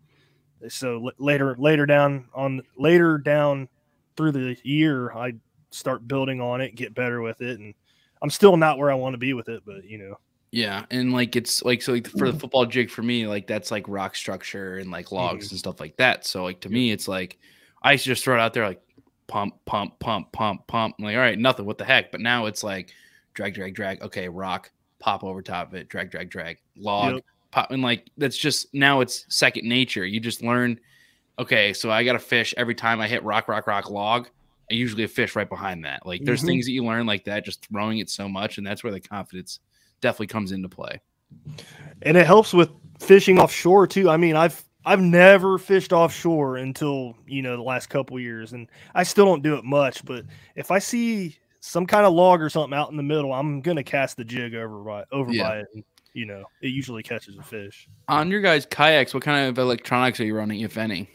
S2: So later down through the year, I start building on it, get better with it, and I'm still not where I want to be with it, but you know.
S4: Yeah, and like it's like so like for the football jig for me, like that's like rock structure and like logs and stuff like that. So like to me, it's like I used to just throw it out there like pump. I'm like, all right, nothing. What the heck? But now it's like drag. Okay, rock, pop over top of it, drag, log, pop, and like that's just now it's second nature. You just learn. Okay, so I got a fish every time I hit rock, log. I usually a fish right behind that. Like there's things that you learn like that, just throwing it so much, and that's where the confidence definitely comes into play.
S2: And it helps with fishing offshore too. I mean, I've never fished offshore until, the last couple of years, and I still don't do it much. But if I see some kind of log or something out in the middle, I'm gonna cast the jig over by it. And, it usually catches a fish.
S4: On your guys' kayaks, what kind of electronics are you running, if any?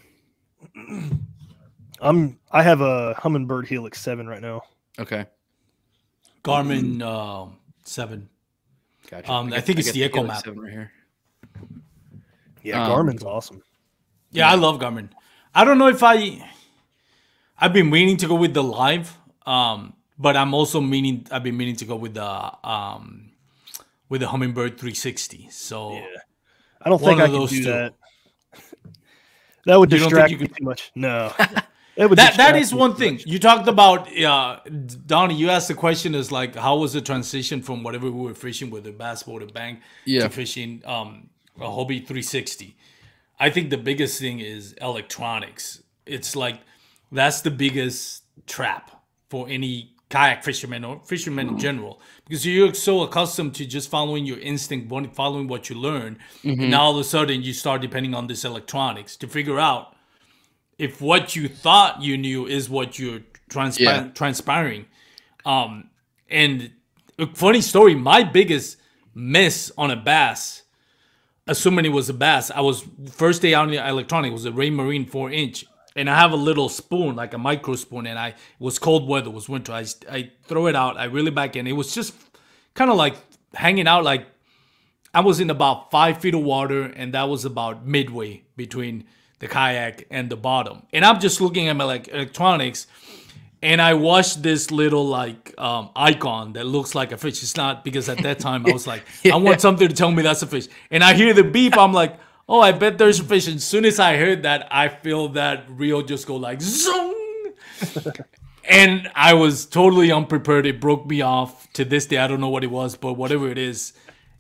S2: I have a Humminbird Helix 7 right now.
S4: Okay.
S3: Garmin 7.
S4: Gotcha.
S3: I think it's the Echo Map
S4: 7 right here.
S2: Yeah, Garmin's awesome.
S3: Yeah, I love Garmin. I don't know if I've been meaning to go with the Live, but I've been meaning to go with the Humminbird 360. So
S2: yeah. I don't think I can do that. That would distract me too much. No.
S3: That is one thing. You talked about, Donnie, you asked the question is like, how was the transition from whatever we were fishing with, the bass boat, a bank, to fishing a Hobie 360? I think the biggest thing is electronics. It's like, that's the biggest trap for any kayak fisherman or fisherman in general, because you're so accustomed to just following your instinct, following what you learn, and now all of a sudden you start depending on this electronics to figure out if what you thought you knew is what you're transpiring. And a funny story, my biggest miss on a bass, assuming it was a bass, I was first day out in the electronic, was a Rain Marine 4-inch. And I have a little spoon, like a micro spoon, and it was cold weather, it was winter. I throw it out, I reel it back in. It was just kind of like hanging out, like I was in about 5 feet of water, and that was about midway between the kayak and the bottom. And I'm just looking at my electronics, and I watched this little icon that looks like a fish. It's not, because at that time I was like, I want something to tell me that's a fish. And I hear the beep, I'm like, Oh, I bet there's fish. As soon as I heard that, I feel that reel just go like zoom. And I was totally unprepared. It broke me off. To this day, I don't know what it was, but whatever it is,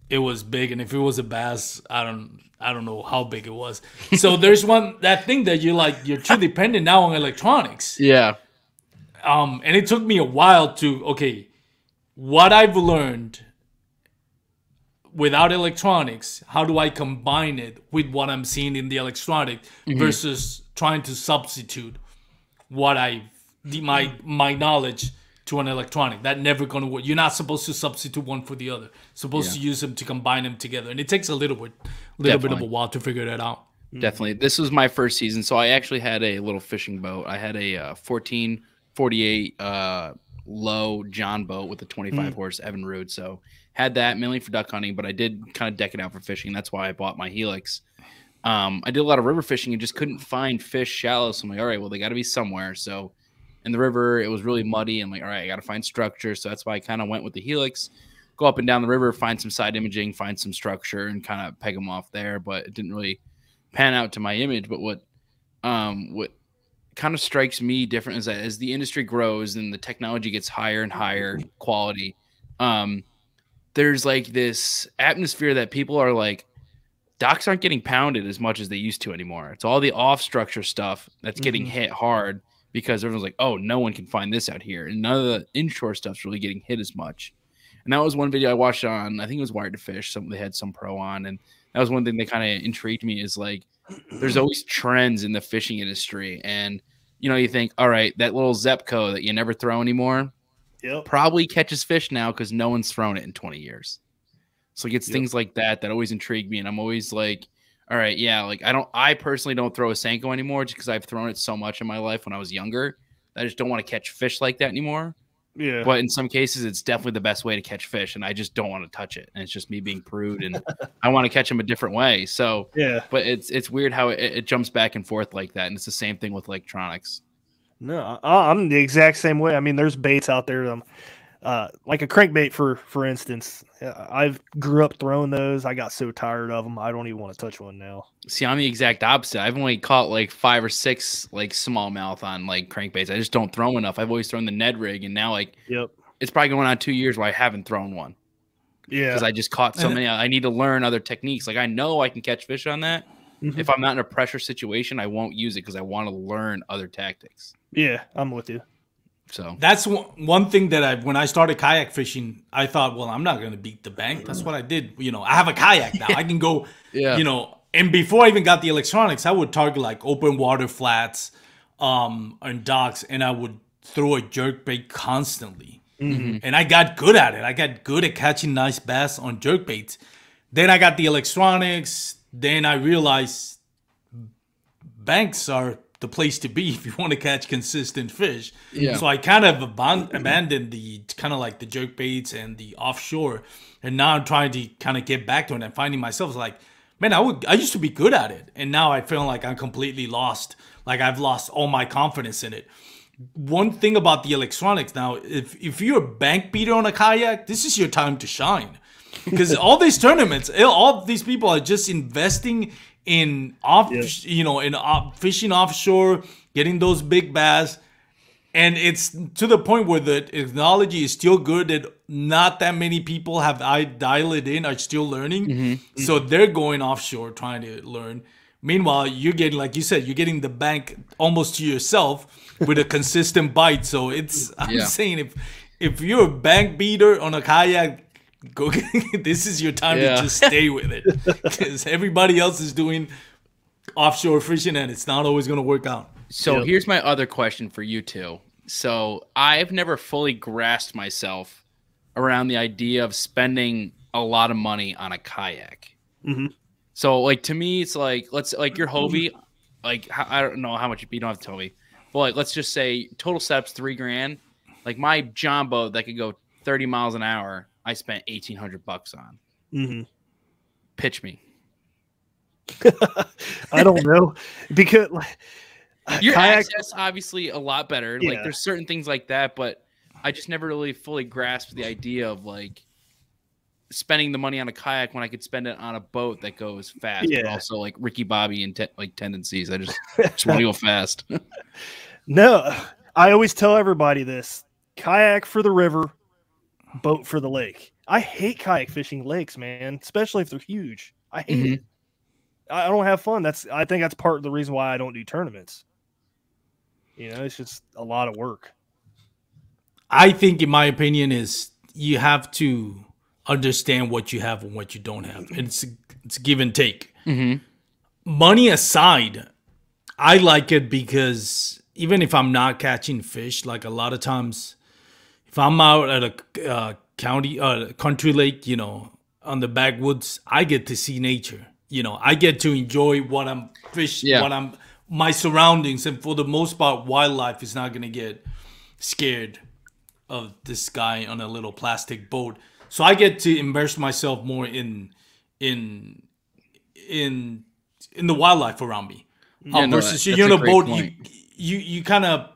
S3: it was big. And if it was a bass, I don't know how big it was. So there's that thing that you're too dependent now on electronics.
S4: Yeah.
S3: And it took me a while what I've learned without electronics, how do I combine it with what I'm seeing in the electronic versus trying to substitute my knowledge to an electronic? That never gonna work. You're not supposed to substitute one for the other. Supposed to use them to combine them together, and it takes a little bit of a while to figure that out.
S4: Definitely. This was my first season, so I actually had a little fishing boat. I had a 1448 low John boat with a 25 horse Evinrude. So had that mainly for duck hunting, but I did kind of deck it out for fishing. That's why I bought my Helix. I did a lot of river fishing and just couldn't find fish shallow. So I'm like, all right, well, they got to be somewhere. So in the river, it was really muddy. And like, all right, I got to find structure. So that's why I kind of went with the Helix, go up and down the river, find some side imaging, find some structure, and kind of peg them off there. But it didn't really pan out to my image. But what kind of strikes me different is that as the industry grows and the technology gets higher and higher quality, there's like this atmosphere that people are like, docks aren't getting pounded as much as they used to anymore. It's all the off structure stuff that's getting hit hard because everyone's like, oh, no one can find this out here. And none of the inshore stuff's really getting hit as much. And that was one video I watched on, I think it was Wired to Fish. They had some pro on. And that was one thing that kind of intrigued me is like, there's always trends in the fishing industry. And, you know, you think, all right, that little Zepco that you never throw anymore probably catches fish now because no one's thrown it in 20 years. So it gets things like that always intrigue me. And I'm always like, all right, yeah, like I personally don't throw a Senko anymore just because I've thrown it so much in my life when I was younger. I just don't want to catch fish like that anymore. Yeah. But in some cases, it's definitely the best way to catch fish. And I just don't want to touch it. And it's just me being prude. And I want to catch them a different way. So, but it's weird how it jumps back and forth like that. And it's the same thing with electronics.
S2: No, I'm the exact same way. I mean, there's baits out there. Like a crankbait, for instance. I've grew up throwing those. I got so tired of them. I don't even want to touch one now.
S4: See, I'm the exact opposite. I've only caught like 5 or 6 like smallmouth on like crankbaits. I just don't throw enough. I've always thrown the Ned rig, and now like it's probably going on 2 years where I haven't thrown one. Yeah, because I just caught so many. I need to learn other techniques. Like I know I can catch fish on that. If I'm not in a pressure situation, I won't use it because I want to learn other tactics. Yeah,
S2: I'm with you.
S3: So that's one thing that when I started kayak fishing, I thought, well, I'm not going to beat the bank. That's what I did. You know, I have a kayak now. I can go, you know, and before I even got the electronics, I would target like open water flats and docks, and I would throw a jerkbait constantly. And I got good at it. I got good at catching nice bass on jerkbaits. Then I got the electronics. Then I realized banks are the place to be if you want to catch consistent fish. So I kind of abandoned the kind of like the jerk baits and the offshore, and now I'm trying to kind of get back to it and finding myself like, man, I used to be good at it, and now I feel like I'm completely lost. Like I've lost all my confidence in it. One thing about the electronics now, if you're a bank beater on a kayak, this is your time to shine, because all these tournaments, all these people are just investing in fishing offshore, getting those big bass, and it's to the point where the technology is still good that not that many people have dialed it in, are still learning. So they're going offshore trying to learn. Meanwhile, you're getting, like you said, you're getting the bank almost to yourself with a consistent bite. So I'm saying if you're a bank beater on a kayak, this is your time to just stay with it, because everybody else is doing offshore fishing and it's not always going to work out.
S4: So here's my other question for you two. So I've never fully grasped myself around the idea of spending a lot of money on a kayak. So like to me, it's like your Hobie, like I don't know how much you don't have to tell me, but like let's just say total setup's $3,000. Like my John boat that could go 30 miles an hour, I spent $1,800 on. Pitch me.
S2: I don't know, because
S4: your access obviously a lot better. Like there's certain things like that, but I just never really fully grasped the idea of like spending the money on a kayak when I could spend it on a boat that goes fast, but also like Ricky Bobby and like tendencies. I just want to go fast.
S2: No, I always tell everybody this: kayak for the river, boat for the lake. I hate kayak fishing lakes, man, especially if they're huge. I hate it. I don't have fun. I think that's part of the reason why I don't do tournaments. You know, it's just a lot of work.
S3: I think, in my opinion, is you have to understand what you have and what you don't have. It's give and take. Money aside, I like it because even if I'm not catching fish, like a lot of times, if I'm out at a country lake, you know, on the backwoods, I get to see nature. You know, I get to enjoy what I'm fishing, my surroundings, and for the most part, wildlife is not gonna get scared of this guy on a little plastic boat. So I get to immerse myself more in the wildlife around me. Versus you're on a boat, you kind of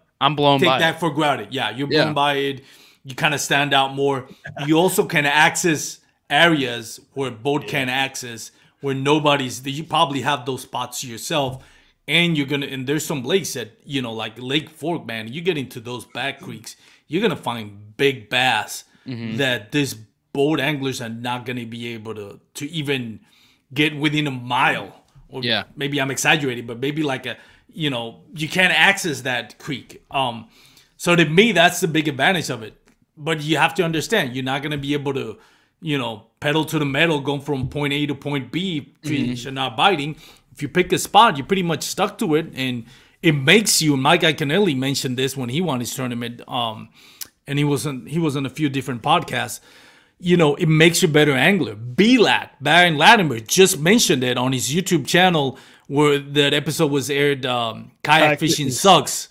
S3: take that for granted. Yeah, you're blown by it. You kind of stand out more. You also can access areas where boat can't access, where you probably have those spots yourself, and and there's some lakes that, you know, like Lake Fork, man, you get into those back creeks, you're gonna find big bass that this boat anglers are not gonna be able to even get within a mile. Or maybe I'm exaggerating, but maybe like you can't access that creek. So to me, that's the big advantage of it. But you have to understand, you're not gonna be able to, you know, pedal to the metal, going from point A to point B, fish and not biting. If you pick a spot, you're pretty much stuck to it, and it makes you. Mike Iaconelli mentioned this when he won his tournament, and he was on a few different podcasts. You know, it makes you a better angler. Baron Latimer just mentioned it on his YouTube channel where that episode was aired. Kayak fishing sucks.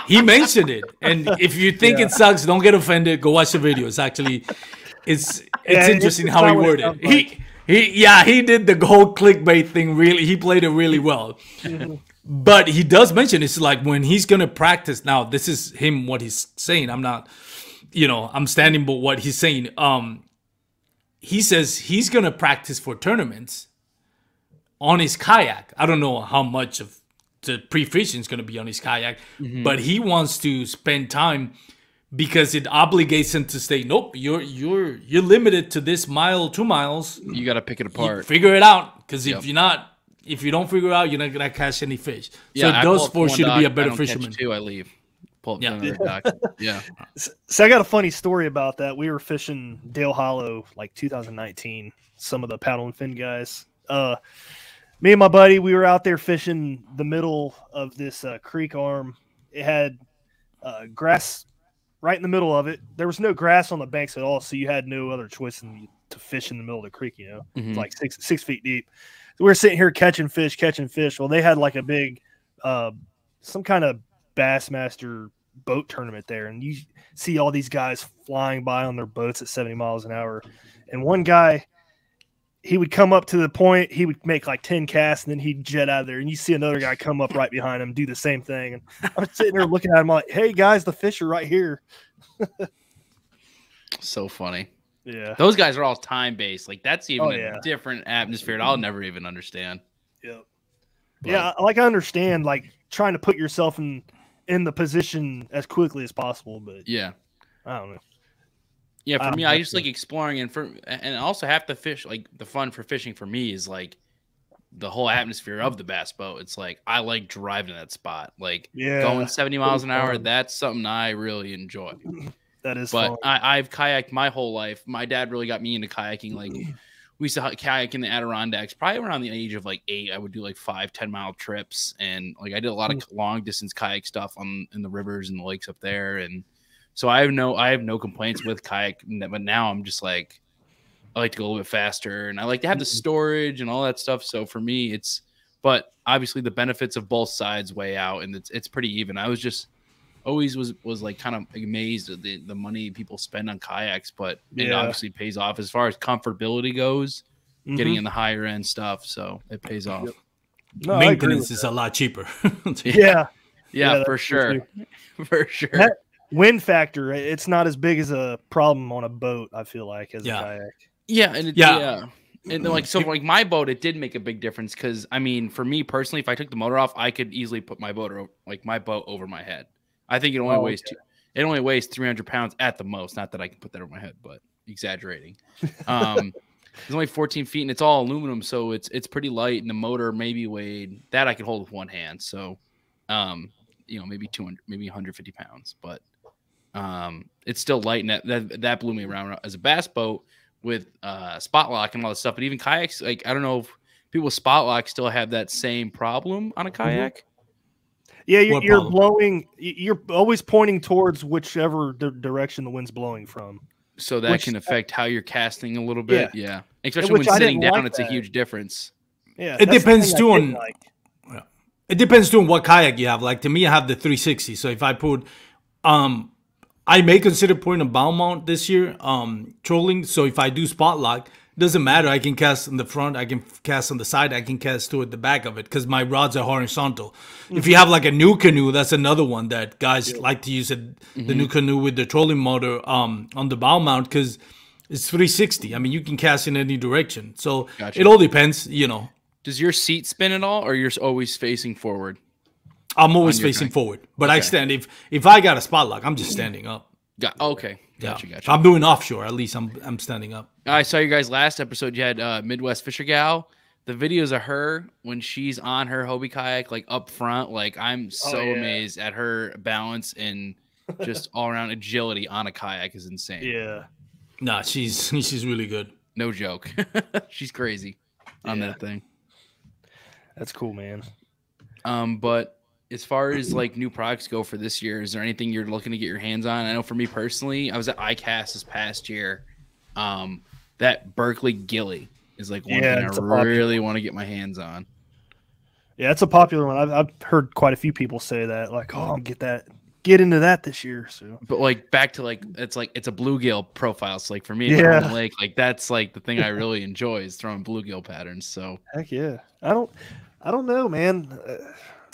S3: He mentioned it, and if you think it sucks, don't get offended. Go watch the video. It's actually. It's interesting how he worded it. He did the whole clickbait thing. Really, he played it really well. But he does mention it's like when he's gonna practice. Now, this is him what he's saying. I'm not, you know, I'm standing by what he's saying. He says he's gonna practice for tournaments on his kayak. I don't know how much of the pre-fishing is gonna be on his kayak, but he wants to spend time. Because it obligates him to say, nope, you're limited to this mile, 2 miles.
S4: You got to pick it apart.
S3: You figure it out, because if you don't figure it out, you're not gonna catch any fish. So it does force you to be a better fisherman.
S4: I leave. Pull up
S2: So I got a funny story about that. We were fishing Dale Hollow like 2019. Some of the paddle and fin guys. Me and my buddy, we were out there fishing the middle of this creek arm. It had grass right in the middle of it. There was no grass on the banks at all, so you had no other choice than to fish in the middle of the creek, you know. It's like six feet deep. So we were sitting here catching fish. Well, they had like a big some kind of Bassmaster boat tournament there, and you see all these guys flying by on their boats at 70 miles an hour. And one guy, he would come up to the point, he would make like 10 casts, and then he'd jet out of there. And you see another guy come up right behind him, do the same thing. And I'm sitting there looking at him like, hey, guys, the fish are right here.
S4: So funny.
S2: Yeah.
S4: Those guys are all time-based. Like, that's even a different atmosphere I'll never even understand.
S2: Yep. Yeah, like I understand, like, trying to put yourself in the position as quickly as possible. But,
S4: yeah.
S2: I don't know.
S4: Yeah, for me, I just like exploring, and also half the fish, like the fun for fishing for me is like the whole atmosphere of the bass boat. It's like I like driving to that spot, like going 70 miles an hour. That's something I really enjoy.
S2: That is,
S4: but
S2: fun.
S4: I've kayaked my whole life. My dad really got me into kayaking. Like we used to kayak in the Adirondacks, probably around the age of like 8. I would do like 5-10 mile trips, and like I did a lot of long distance kayak stuff in the rivers and the lakes up there, and. So I have no complaints with kayak, but now I'm just like, I like to go a little bit faster, and I like to have the storage and all that stuff. So for me, but obviously the benefits of both sides weigh out, and it's pretty even. I was just always was like kind of amazed at the money people spend on kayaks, but it obviously pays off as far as comfortability goes, getting in the higher end stuff. So it pays off.
S3: No, maintenance is a lot cheaper.
S2: Yeah,
S4: for sure. For sure.
S2: Wind factor, it's not as big as a problem on a boat, I feel like, as a kayak.
S4: Yeah, and
S3: Yeah.
S4: yeah. And like so, like my boat, it did make a big difference because I mean, for me personally, if I took the motor off, I could easily put my boat over my head. I think it only weighs it only weighs 300 pounds at the most. Not that I can put that over my head, but exaggerating. It's only 14 feet and it's all aluminum, so it's pretty light. And the motor maybe weighed that I could hold with one hand. So, maybe 200, maybe 150 pounds, but it's still light. And that blew me around as a bass boat with spot lock and all this stuff. But even kayaks, like I don't know if people with spot lock still have that same problem on a kayak.
S2: Yeah, you're blowing. You're always pointing towards whichever direction the wind's blowing from.
S4: So that can affect how you're casting a little bit. Yeah. Especially when sitting down, it's a huge difference.
S2: Yeah.
S3: It depends too on it depends too on what kayak you have. Like to me, I have the 360. So if I put I may consider putting a bow mount this year, trolling. So if I do spot lock, doesn't matter. I can cast in the front, I can cast on the side, I can cast toward the back of it because my rods are horizontal. If you have like a new canoe, that's another one that guys like to use the new canoe with the trolling motor on the bow mount because it's 360. I mean, you can cast in any direction. So it all depends,
S4: Does your seat spin at all, or you're always facing forward?
S3: I'm always facing forward, but I stand. If I got a spot lock, I'm just standing up.
S4: Okay. Gotcha.
S3: If I'm doing offshore, at least I'm standing up.
S4: I saw you guys last episode. You had Midwest Fisher Gal. The videos of her when she's on her Hobie kayak, like up front. Like I'm so amazed at her balance and just all around agility on a kayak is insane.
S2: Yeah.
S3: Nah, she's really good.
S4: No joke. She's crazy on that thing.
S2: That's cool, man.
S4: But as far as like new products go for this year, is there anything you're looking to get your hands on? I know for me personally, I was at ICAST this past year. That Berkeley Gilly is like one thing I really want to get my hands on.
S2: Yeah, it's a popular one. I've heard quite a few people say that, like, "Oh, get into that this year." So,
S3: Mm-hmm.
S4: but like back to like it's a bluegill profile. So like for me, on the lake, like that's like the thing I really enjoy is throwing bluegill patterns. So
S2: heck yeah, I don't know, man.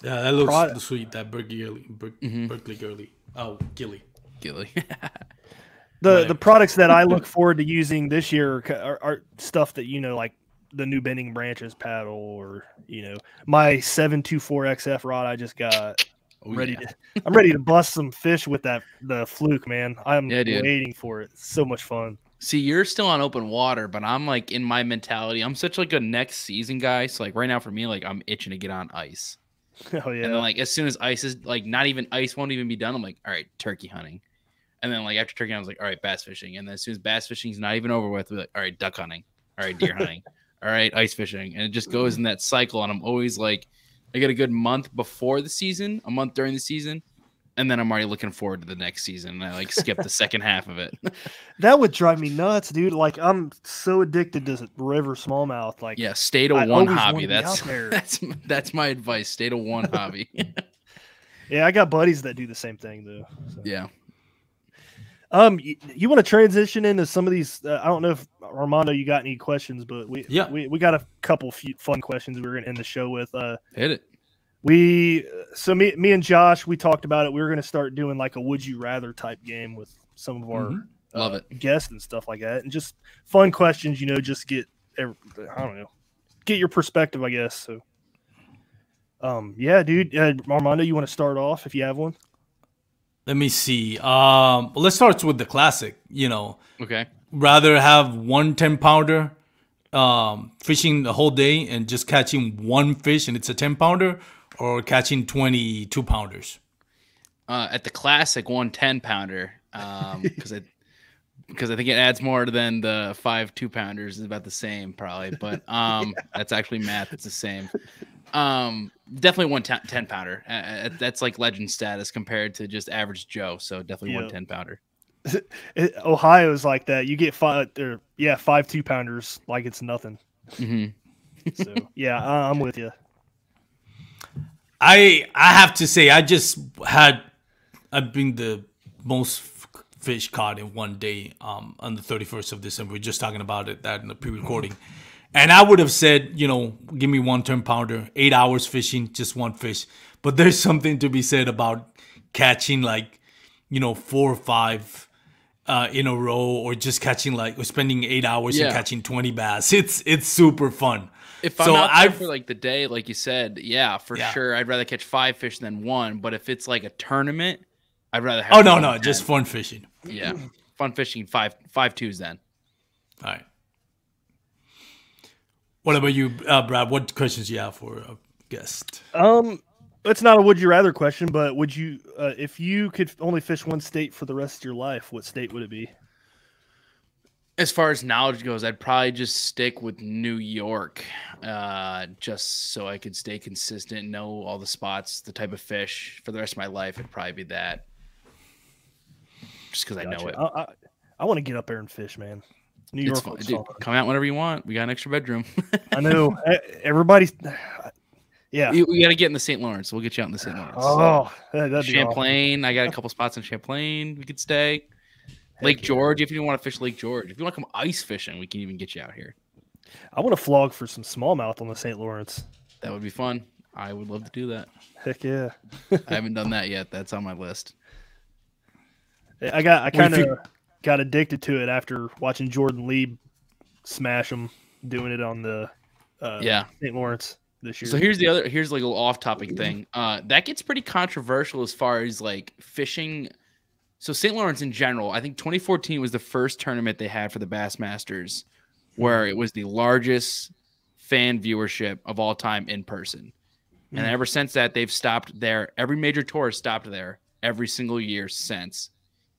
S3: Yeah, that looks sweet. That Berkeley girly. Oh, Gilly.
S2: The products that I look forward to using this year are stuff that like the new bending branches paddle, or my 724XF rod I just got. I'm ready to bust some fish with the fluke, man. I'm waiting for it. It's so much fun.
S4: See, you're still on open water, but I'm like in my mentality, I'm such like a next season guy. So like right now for me, like I'm itching to get on ice.
S2: Oh yeah.
S4: And then like as soon as ice is like not even ice won't even be done, I'm like, all right, turkey hunting. And then like after turkey, I was like, all right, bass fishing. And then as soon as bass fishing is not even over with, we're like, all right, duck hunting. All right, deer hunting. All right, ice fishing. And it just goes in that cycle. And I'm always like, I get a good month before the season, a month during the season, and then I'm already looking forward to the next season. And I like skip the second half of it.
S2: That would drive me nuts, dude. Like I'm so addicted to river smallmouth. Like
S4: stay to one hobby. That's my advice. Stay to one hobby.
S2: Yeah, I got buddies that do the same thing though. So.
S4: Yeah.
S2: You want to transition into some of these? I don't know if Armando, you got any questions, but we got a couple fun questions we're gonna end the show with.
S4: Hit it.
S2: Me and Josh, we talked about it. We were gonna start doing like a would you rather type game with some of our
S4: love it
S2: guests and stuff like that, and just fun questions. Just get get your perspective, I guess. So, yeah, dude, Armando, you want to start off if you have one?
S3: Let me see. Well, let's start with the classic.
S4: Okay.
S3: Rather have 1 10-pounder fishing the whole day and just catching one fish and it's a 10-pounder, or catching 22 pounders?
S4: At the classic 1 10-pounder, because I think it adds more than the 5 2-pounders. Is about the same probably, but that's actually math. It's the same. Definitely 1 10-pounder. That's like legend status compared to just average Joe. So definitely 1 10-pounder.
S2: Ohio's like that. You get 5 2-pounders like it's nothing.
S4: Mm-hmm.
S2: So yeah, I'm with you.
S3: I have to say I've been the most fish caught in one day on the 31st of December. We're just talking about that in the pre-recording. And I would have said, give me 1 10-pounder, 8 hours fishing, just one fish. But there's something to be said about catching 4 or 5 in a row, or just catching or spending 8 hours and catching 20 bass. It's super fun.
S4: If I'm out there for like the day, like you said, for sure, I'd rather catch 5 fish than 1. But if it's like a tournament, I'd rather have.
S3: Oh no, just fun fishing.
S4: Yeah, fun fishing 5.2s then.
S3: All right. What about you, Brad? What questions do you have for a guest?
S2: It's not a would you rather question, but would you, if you could only fish one state for the rest of your life, what state would it be?
S4: As far as knowledge goes, I'd probably just stick with New York, just so I could stay consistent, know all the spots, the type of fish for the rest of my life. It'd probably be that, just because I know it.
S2: I want to get up there and fish, man. New York,
S4: fun. Dude, come out whenever you want. We got an extra bedroom.
S2: I know. Everybody's. Yeah,
S4: we got to get in the St. Lawrence. We'll get you out in the St. Lawrence.
S2: Oh, that'd be
S4: Champlain.
S2: Awesome.
S4: I got a couple spots in Champlain. We could stay. Lake George, if you want to fish Lake George. If you want to come ice fishing, we can even get you out here.
S2: I want to flog for some smallmouth on the St. Lawrence.
S4: That would be fun. I would love to do that.
S2: Heck yeah.
S4: I haven't done that yet. That's on my list.
S2: I kind of got addicted to it after watching Jordan Lee smash them, doing it on the St. Lawrence this year.
S4: So here's like a little off-topic thing. That gets pretty controversial as far as like fishing. So St. Lawrence in general, I think 2014 was the first tournament they had for the Bassmasters, where it was the largest fan viewership of all time in person. And ever since that, they've stopped there. Every major tour has stopped there every single year since.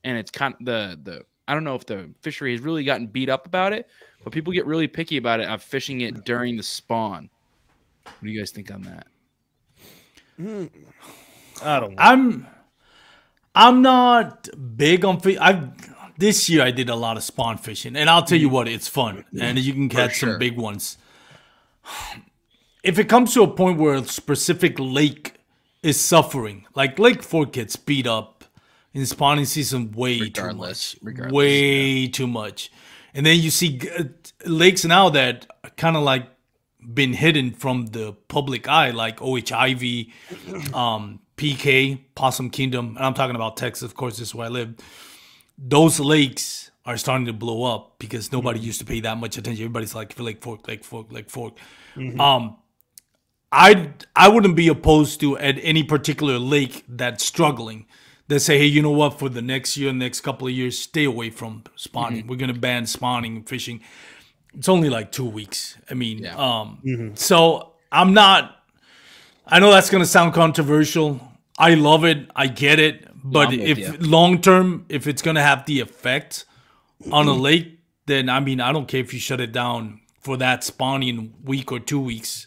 S4: And it's kind of the I don't know if the fishery has really gotten beat up about it, but people get really picky about it of fishing it during the spawn. What do you guys think on that?
S2: I don't know.
S3: I'm not big on fish. This year I did a lot of spawn fishing, and I'll tell you what, it's fun, and you can catch some big ones. If it comes to a point where a specific lake is suffering, like Lake Fork gets beat up in spawning season way too much, too much, and then you see lakes now that are kind of like been hidden from the public eye, like OHIV, PK, Possum Kingdom, and I'm talking about Texas, of course, this is where I live. Those lakes are starting to blow up because nobody used to pay that much attention. Everybody's like Lake Fork, Lake Fork, Lake Fork. I wouldn't be opposed to at any particular lake that's struggling. They say, hey, you know what? For the next year, next couple of years, stay away from spawning. We're gonna ban spawning and fishing. It's only like 2 weeks. I mean, so I'm not. I know that's gonna sound controversial. I love it. I get it. But if long term, if it's gonna have the effect on a lake, then I mean, I don't care if you shut it down for that spawning week or 2 weeks.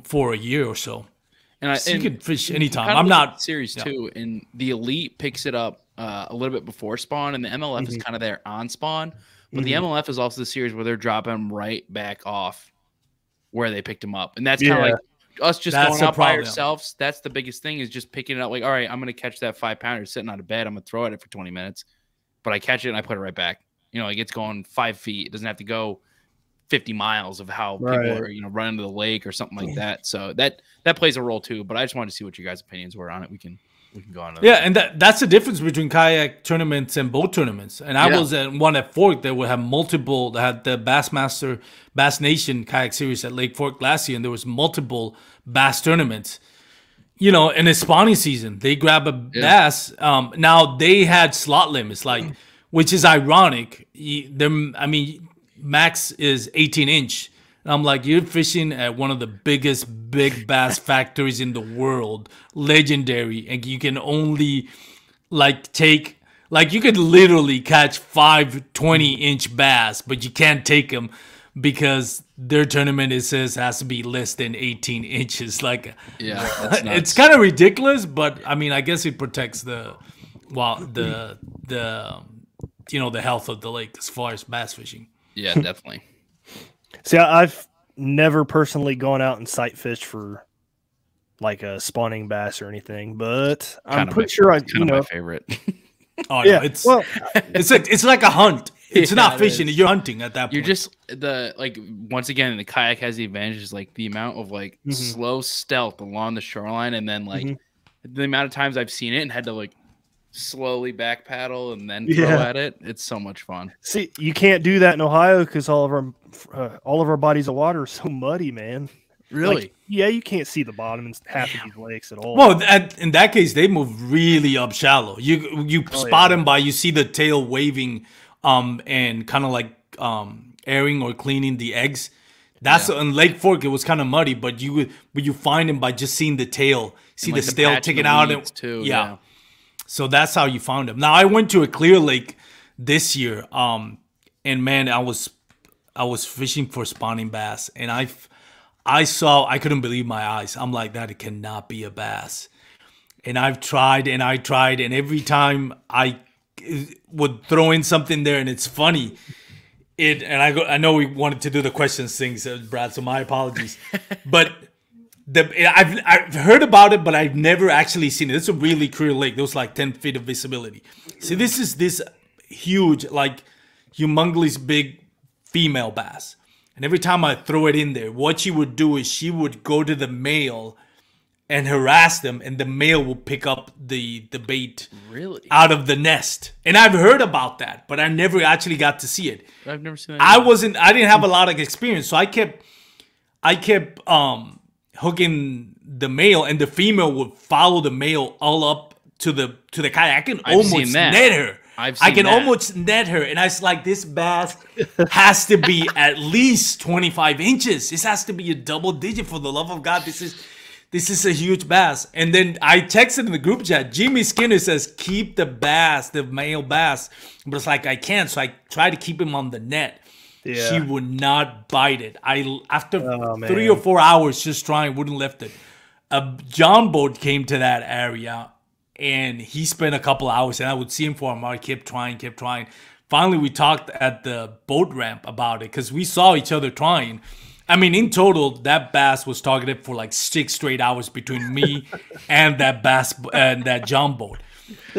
S3: For a year or so. And you can fish anytime. I'm not
S4: series too, and the elite picks it up a little bit before spawn, and the MLF is kind of there on spawn. But the MLF is also the series where they're dropping them right back off where they picked them up, and that's kind of like us just going out by ourselves. That's the biggest thing, is just picking it up. Like, all right, I'm gonna catch that 5-pounder sitting on a bed. I'm gonna throw at it for 20 minutes, but I catch it and I put it right back. You know, like it's going 5 feet. It doesn't have to go 50 miles of how people are, running to the lake or something like that. So that plays a role too. But I just wanted to see what your guys' opinions were on it. We can go on.
S3: And that's the difference between kayak tournaments and boat tournaments. And I was at one at Fork that would have multiple. That had the Bassmaster Bass Nation kayak series at Lake Fork last year, and there was multiple bass tournaments. You know, in the spawning season, they grab a bass. Now they had slot limits, which is ironic. Max is 18-inch. And I'm like, you're fishing at one of the biggest big bass factories in the world, legendary, and you can only you could literally catch 5 20-inch bass, but you can't take them because their tournament, it says, has to be less than 18 inches. It's kind of ridiculous, but I mean, I guess it protects the health of the lake as far as bass fishing.
S4: Yeah, definitely.
S2: See, I've never personally gone out and sight fished for like a spawning bass or anything, but I'm pretty sure
S4: my favorite.
S3: Oh yeah, no, it's like a hunt. It's not fishing; you're hunting at that point.
S4: You're just once again, the kayak has the advantage is like the amount of slow stealth along the shoreline, and then the amount of times I've seen it and had to slowly back paddle and then throw at it. It's so much fun.
S2: See, you can't do that in Ohio because all of our bodies of water are so muddy, man.
S4: Really?
S2: Like, yeah, you can't see the bottom in half of these lakes at all.
S3: Well, in that case, they move really up shallow. You spot them by you see the tail waving, and kind of like airing or cleaning the eggs. That's in Lake Fork. It was kind of muddy, but you find them by just seeing the tail, see the tail taking out,
S4: too.
S3: Yeah. So that's how you found them. Now I went to a clear lake this year, and man, I was fishing for spawning bass, and I couldn't believe my eyes. I'm like, that it cannot be a bass. And I've tried and I tried, and every time I would throw in something there, and it's funny. I know we wanted to do the questions things, Brad, so my apologies. But I've heard about it, but I've never actually seen it. It's a really clear lake. There was like 10 feet of visibility. See, this is this huge, like humongous big female bass. And every time I throw it in there, what she would do is she would go to the male and harass them, and the male will pick up the bait out of the nest. And I've heard about that, but I never actually got to see it.
S4: I've never seen that.
S3: I didn't have a lot of experience, so I kept hooking the male, and the female would follow the male all up to the kayak. I can almost net her. Almost net her, and I was like, this bass has to be at least 25 inches. This has to be a double digit, for the love of God. This is a huge bass. And then I texted in the group chat, Jimmy Skinner says, keep the male bass. But it's like, I can't, so I try to keep him on the net. Yeah. She would not bite it. After 3 or 4 hours just trying, wouldn't lift it. A John boat came to that area, and he spent a couple hours, and I would see him for him. I kept trying. Finally, we talked at the boat ramp about it, because we saw each other trying. I mean, in total, that bass was targeted for like 6 straight hours between me and that bass and that John boat.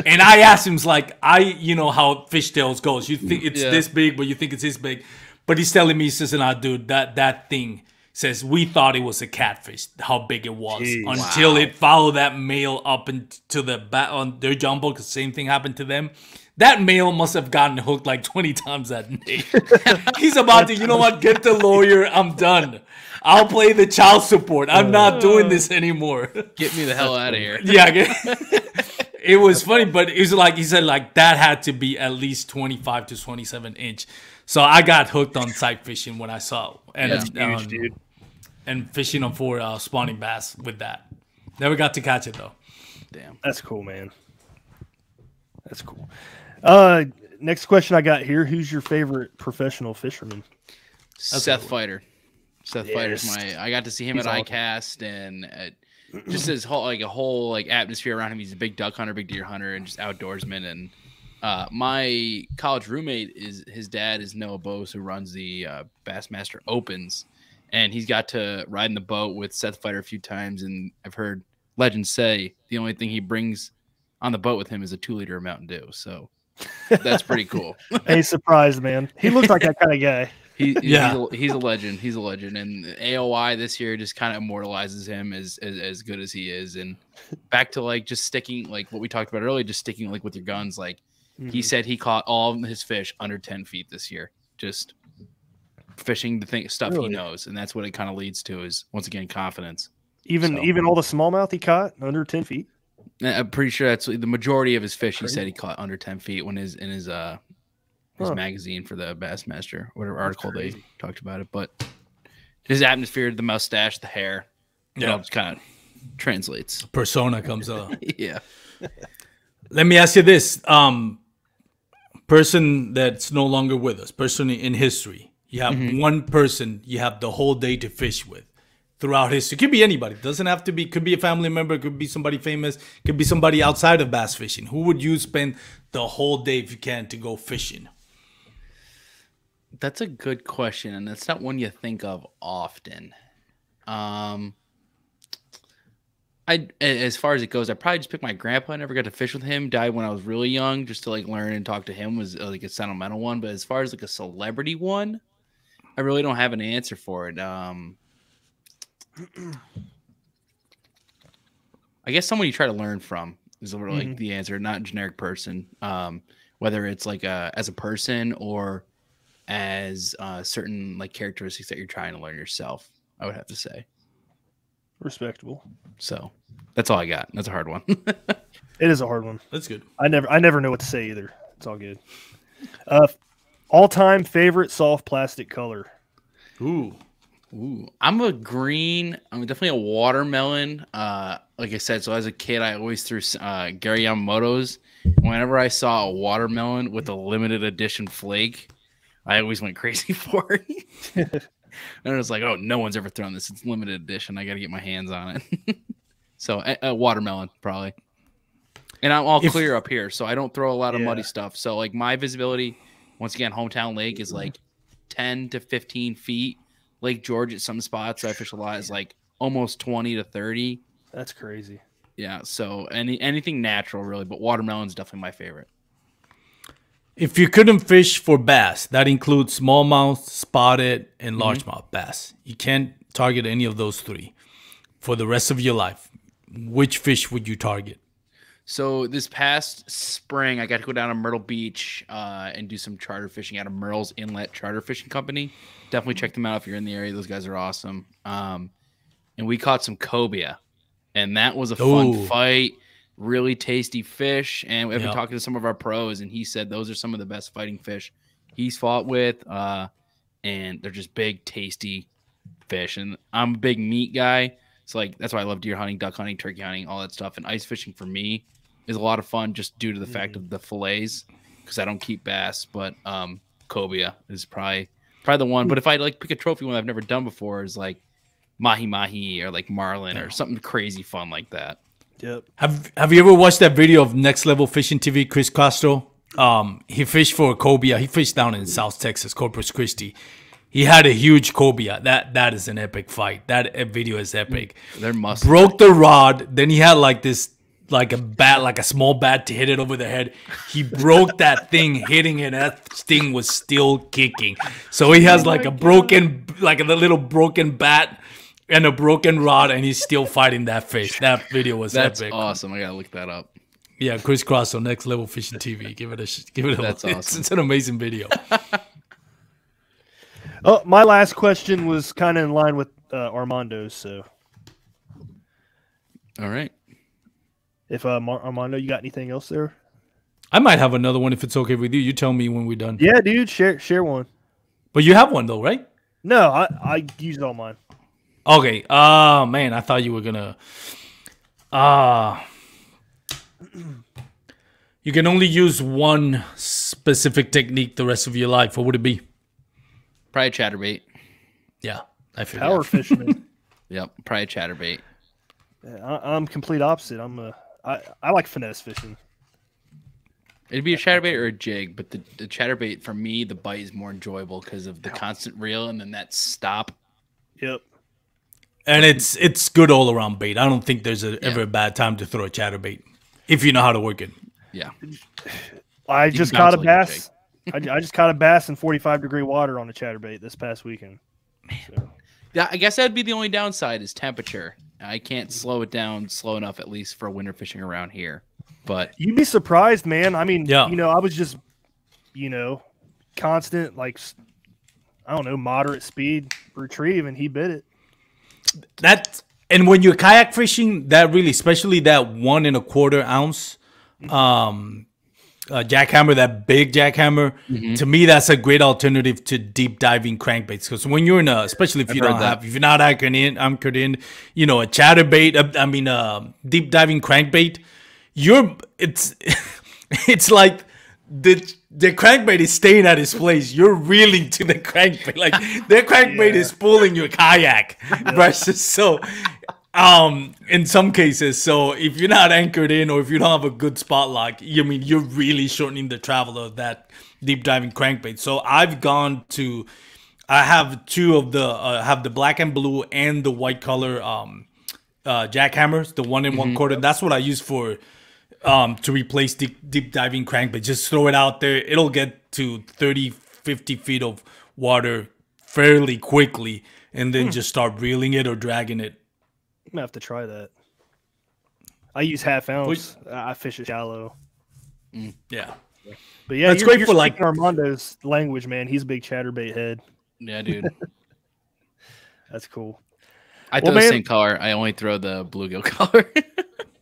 S3: And I asked him, like, you know how fishtails goes. You think it's this big, but you think it's this big. But he's telling me, he says, nah, dude, that thing says we thought it was a catfish, how big it was. Jeez, until it followed that male up into the on their John boat, because the same thing happened to them. That male must have gotten hooked like 20 times that day. He's about to, you know what, get the lawyer. I'm done. I'll play the child support. I'm not doing this anymore.
S4: Get me the hell out of here.
S3: Yeah. It was funny, but it was like, he said, like, that had to be at least 25 to 27 inch. So I got hooked on sight fishing when I saw it. And,
S2: that's huge, dude.
S3: And fishing on for spawning bass with that. Never got to catch it, though.
S4: Damn.
S2: That's cool, man. That's cool. Next question I got here. Who's your favorite professional fisherman?
S4: Seth Fighter. Seth Fighter's I got to see him at ICAST, and just his whole atmosphere around him. He's a big duck hunter, big deer hunter, and just outdoorsman. And my college roommate, his dad is Noah Bose, who runs the Bassmaster Opens, and he's got to ride in the boat with Seth Fighter a few times. And I've heard legends say the only thing he brings on the boat with him is a 2-liter of Mountain Dew. So that's pretty cool.
S2: Hey, surprised, man. He looks like that kind of guy.
S4: He's a legend. He's a legend. And AOI this year just kind of immortalizes him as good as he is. And back to just sticking, like what we talked about earlier, just sticking with your guns. He said he caught all of his fish under 10 feet this year, just fishing the stuff he knows. And that's what it kind of leads to, is, once again, confidence.
S2: Even all the smallmouth he caught under 10 feet.
S4: I'm pretty sure that's the majority of his fish. He said he caught under 10 feet in his magazine for the Bassmaster, whatever article they talked about it. But his atmosphere, the mustache, the hair, it all just kind of translates.
S3: Persona comes up.
S4: Yeah.
S3: Let me ask you this. Person that's no longer with us, person in history. You have one person you have the whole day to fish with. Throughout history. It could be anybody. It doesn't have to be. Could be a family member. Could be somebody famous. Could be somebody outside of bass fishing. Who would you spend the whole day, if you can, to go fishing?
S4: That's a good question, and that's not one you think of often. As far as it goes, I probably just pick my grandpa. I never got to fish with him. Died when I was really young, just to learn and talk to him, was a sentimental one. But as far as a celebrity one, I really don't have an answer for it. I guess someone you try to learn from. is literally like the answer, not generic person. Whether it's like as a person or as certain like characteristics that you're trying to learn yourself, I would have to say.
S2: Respectable.
S4: So that's all I got. That's a hard one.
S2: It is a hard one.
S3: That's good.
S2: I never know what to say either. It's all good. All-time favorite soft plastic color.
S3: Ooh.
S4: I'm a green. I'm definitely a watermelon. Like I said, so as a kid, I always threw Gary Yamamoto's. Whenever I saw a watermelon with a limited edition flake, I always went crazy for it. And it was like, oh, no one's ever thrown this. It's limited edition. I got to get my hands on it. So a watermelon, probably. And I'm all clear up here, so I don't throw a lot of muddy stuff. So like my visibility, once again, hometown lake is like 10 to 15 feet. Lake George at some spots I fish a lot is like almost 20 to 30.
S2: That's crazy.
S4: Yeah, so anything natural really, but watermelon's definitely my favorite.
S3: If you couldn't fish for bass, that includes smallmouth, spotted, and largemouth bass. You can't target any of those three for the rest of your life. Which fish would you target?
S4: So this past spring, I got to go down to Myrtle Beach and do some charter fishing out of Merle's Inlet Charter Fishing Company. Definitely check them out if you're in the area. Those guys are awesome. And we caught some cobia, and that was a fun fight. Really tasty fish. And we've been talking to some of our pros, and he said those are some of the best fighting fish he's fought with. And they're just big, tasty fish. And I'm a big meat guy. So like that's why I love deer hunting, duck hunting, turkey hunting, all that stuff. And ice fishing for me is a lot of fun just due to the fact of the fillets, because I don't keep bass. But cobia is probably the one. But if I like pick a trophy one I've never done before, is like mahi-mahi or like marlin or something crazy fun like that.
S2: Yep.
S3: Have you ever watched that video of Next Level Fishing TV, Chris Castro? He fished for a cobia. He fished down in South Texas, Corpus Christi. He had a huge cobia. That is an epic fight. That video is epic.
S4: They're muscle.
S3: Broke the rod. Then he had like a small bat to hit it over the head. He broke that thing, hitting it. That thing was still kicking. So he has like a little broken bat and a broken rod, and he's still fighting that fish. That video was epic.
S4: That's awesome. I gotta look that up.
S3: Yeah, Chris Cross on Next Level Fishing TV. Give it a
S4: That's
S3: look.
S4: awesome.
S3: It's an amazing video.
S2: Oh, my last question was kind of in line with Armando's. So,
S4: all right.
S2: If Armando, you got anything else there?
S3: I might have another one if it's okay with you. You tell me when we're done.
S2: Yeah, dude, share one.
S3: But you have one though, right?
S2: No, I used all mine.
S3: Okay. Man, I thought you were gonna. You can only use one specific technique the rest of your life. What would it be?
S4: Probably chatterbait.
S3: Yeah, I figured.
S2: Power fisherman.
S4: Yep, probably chatterbait.
S2: Yeah, I'm complete opposite. I like finesse fishing.
S4: It'd be a chatterbait or a jig, but the chatterbait for me, the bite is more enjoyable because of the constant reel and then that stop.
S2: Yep.
S3: And it's good all around bait. I don't think there's ever a bad time to throw a chatterbait if you know how to work it.
S4: Yeah.
S2: I just caught a bass. I just caught a bass in 45-degree water on a chatterbait this past weekend. So.
S4: Yeah, I guess that'd be the only downside is temperature. I can't slow it down slow enough, at least for winter fishing around here. But
S2: you'd be surprised, man. I mean,
S3: yeah.
S2: I was just, constant, like, I don't know, moderate speed retrieve, and he bit it.
S3: And when you're kayak fishing, that really, especially that 1 1/4 ounce jackhammer, that big jackhammer, to me, that's a great alternative to deep diving crankbaits. Because when you're especially if you're not anchored in, a chatterbait, deep diving crankbait, it's like the crankbait is staying at its place. You're reeling to the crankbait, like the crankbait is pulling your kayak. Versus in some cases, so if you're not anchored in or if you don't have a good spot lock, you're really shortening the travel of that deep diving crankbait. So I have two of the have the black and blue and the white color jackhammers, the 1 1/4. That's what I use for to replace deep diving crankbait. Just throw it out there. It'll get to 30, 50 feet of water fairly quickly, and then just start reeling it or dragging it.
S2: I'm gonna have to try that. I use half ounce. I fish it shallow.
S3: Yeah.
S2: But yeah,
S3: That's great for like
S2: Armando's language, man. He's a big chatterbait head.
S4: Yeah, dude.
S2: That's cool.
S4: I throw the same color. I only throw the bluegill color.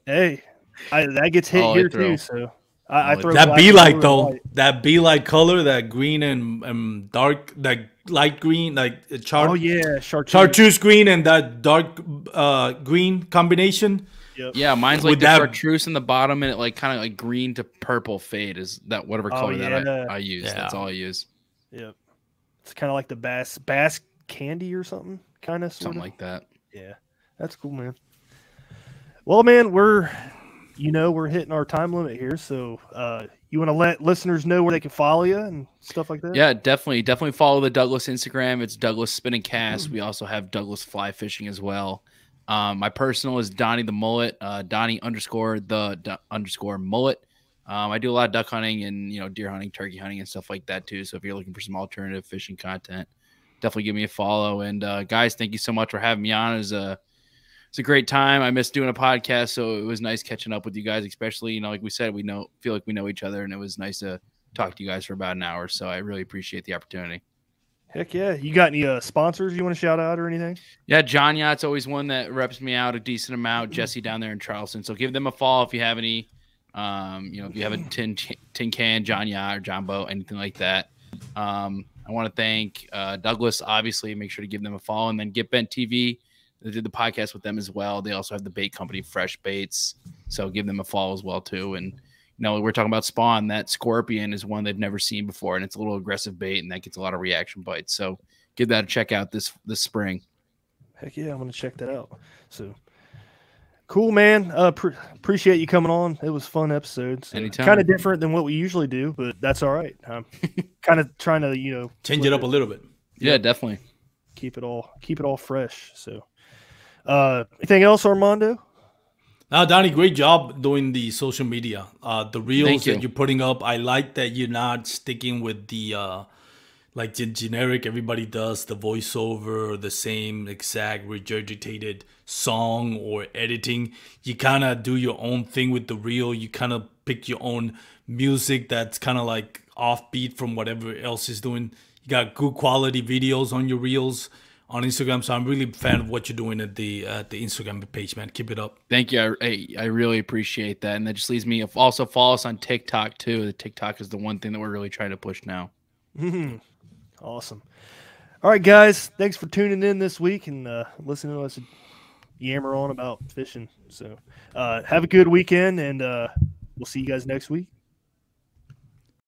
S2: Hey, that gets hit here too. So I throw
S3: that be like though. That be like color, that green and dark, that light green, like chartreuse green and that dark green combination.
S2: Yep.
S4: Yeah, mine's like the chartreuse in the bottom and it like kind of like green to purple fade is that whatever color that I use. Yeah. That's all I use.
S2: Yep. It's kind of like the bass candy or something, kind of
S4: something like that.
S2: Yeah, that's cool, man. Well, man, we're hitting our time limit here, so you want to let listeners know where they can follow you and stuff like that?
S4: Yeah, definitely follow the Douglas Instagram. It's Douglas Spin and Cast. We also have Douglas Fly Fishing as well. My personal is Donny the Mullet, Donny _ mullet. I do a lot of duck hunting and deer hunting, turkey hunting, and stuff like that too. So if you're looking for some alternative fishing content, definitely give me a follow. And guys, thank you so much for having me on. It's a great time. I missed doing a podcast, so it was nice catching up with you guys. Especially, like we said, feel like we know each other, and it was nice to talk to you guys for about an hour. So I really appreciate the opportunity.
S2: Heck yeah. You got any sponsors you want to shout out or anything?
S4: Yeah, John Yacht's always one that reps me out a decent amount. Jesse down there in Charleston. So give them a follow if you have any. If you have a tin can, John Yacht or John Boat, anything like that. I want to thank Douglas, obviously. Make sure to give them a follow. And then Get Bent TV. They did the podcast with them as well. They also have the bait company, Fresh Baits. So give them a follow as well, too. And we're talking about Spawn. That scorpion is one they've never seen before, and it's a little aggressive bait, and that gets a lot of reaction bites. So give that a check out this spring.
S2: Heck yeah, I'm going to check that out. So cool, man. Appreciate you coming on. It was a fun episode. So
S4: anytime.
S2: Kind of different than what we usually do, but that's all right. I'm kind of trying to,
S3: change it up a little bit.
S4: Yeah, definitely.
S2: Keep it all fresh. So anything else, Armando?
S3: Donny, great job doing the social media. The reels that you're putting up, I like that you're not sticking with the like the generic everybody does, the voiceover, the same exact regurgitated song or editing. You kind of do your own thing with the reel. You kind of pick your own music that's kind of like offbeat from whatever else is doing. You got good quality videos on your reels on Instagram, so I'm really a fan of what you're doing at the Instagram page, man. Keep it up.
S4: Thank you. I really appreciate that, and that just leads me to also follow us on TikTok too. The TikTok is the one thing that we're really trying to push now.
S2: Awesome. All right, guys, thanks for tuning in this week and listening to us yammer on about fishing. So have a good weekend, and we'll see you guys next week.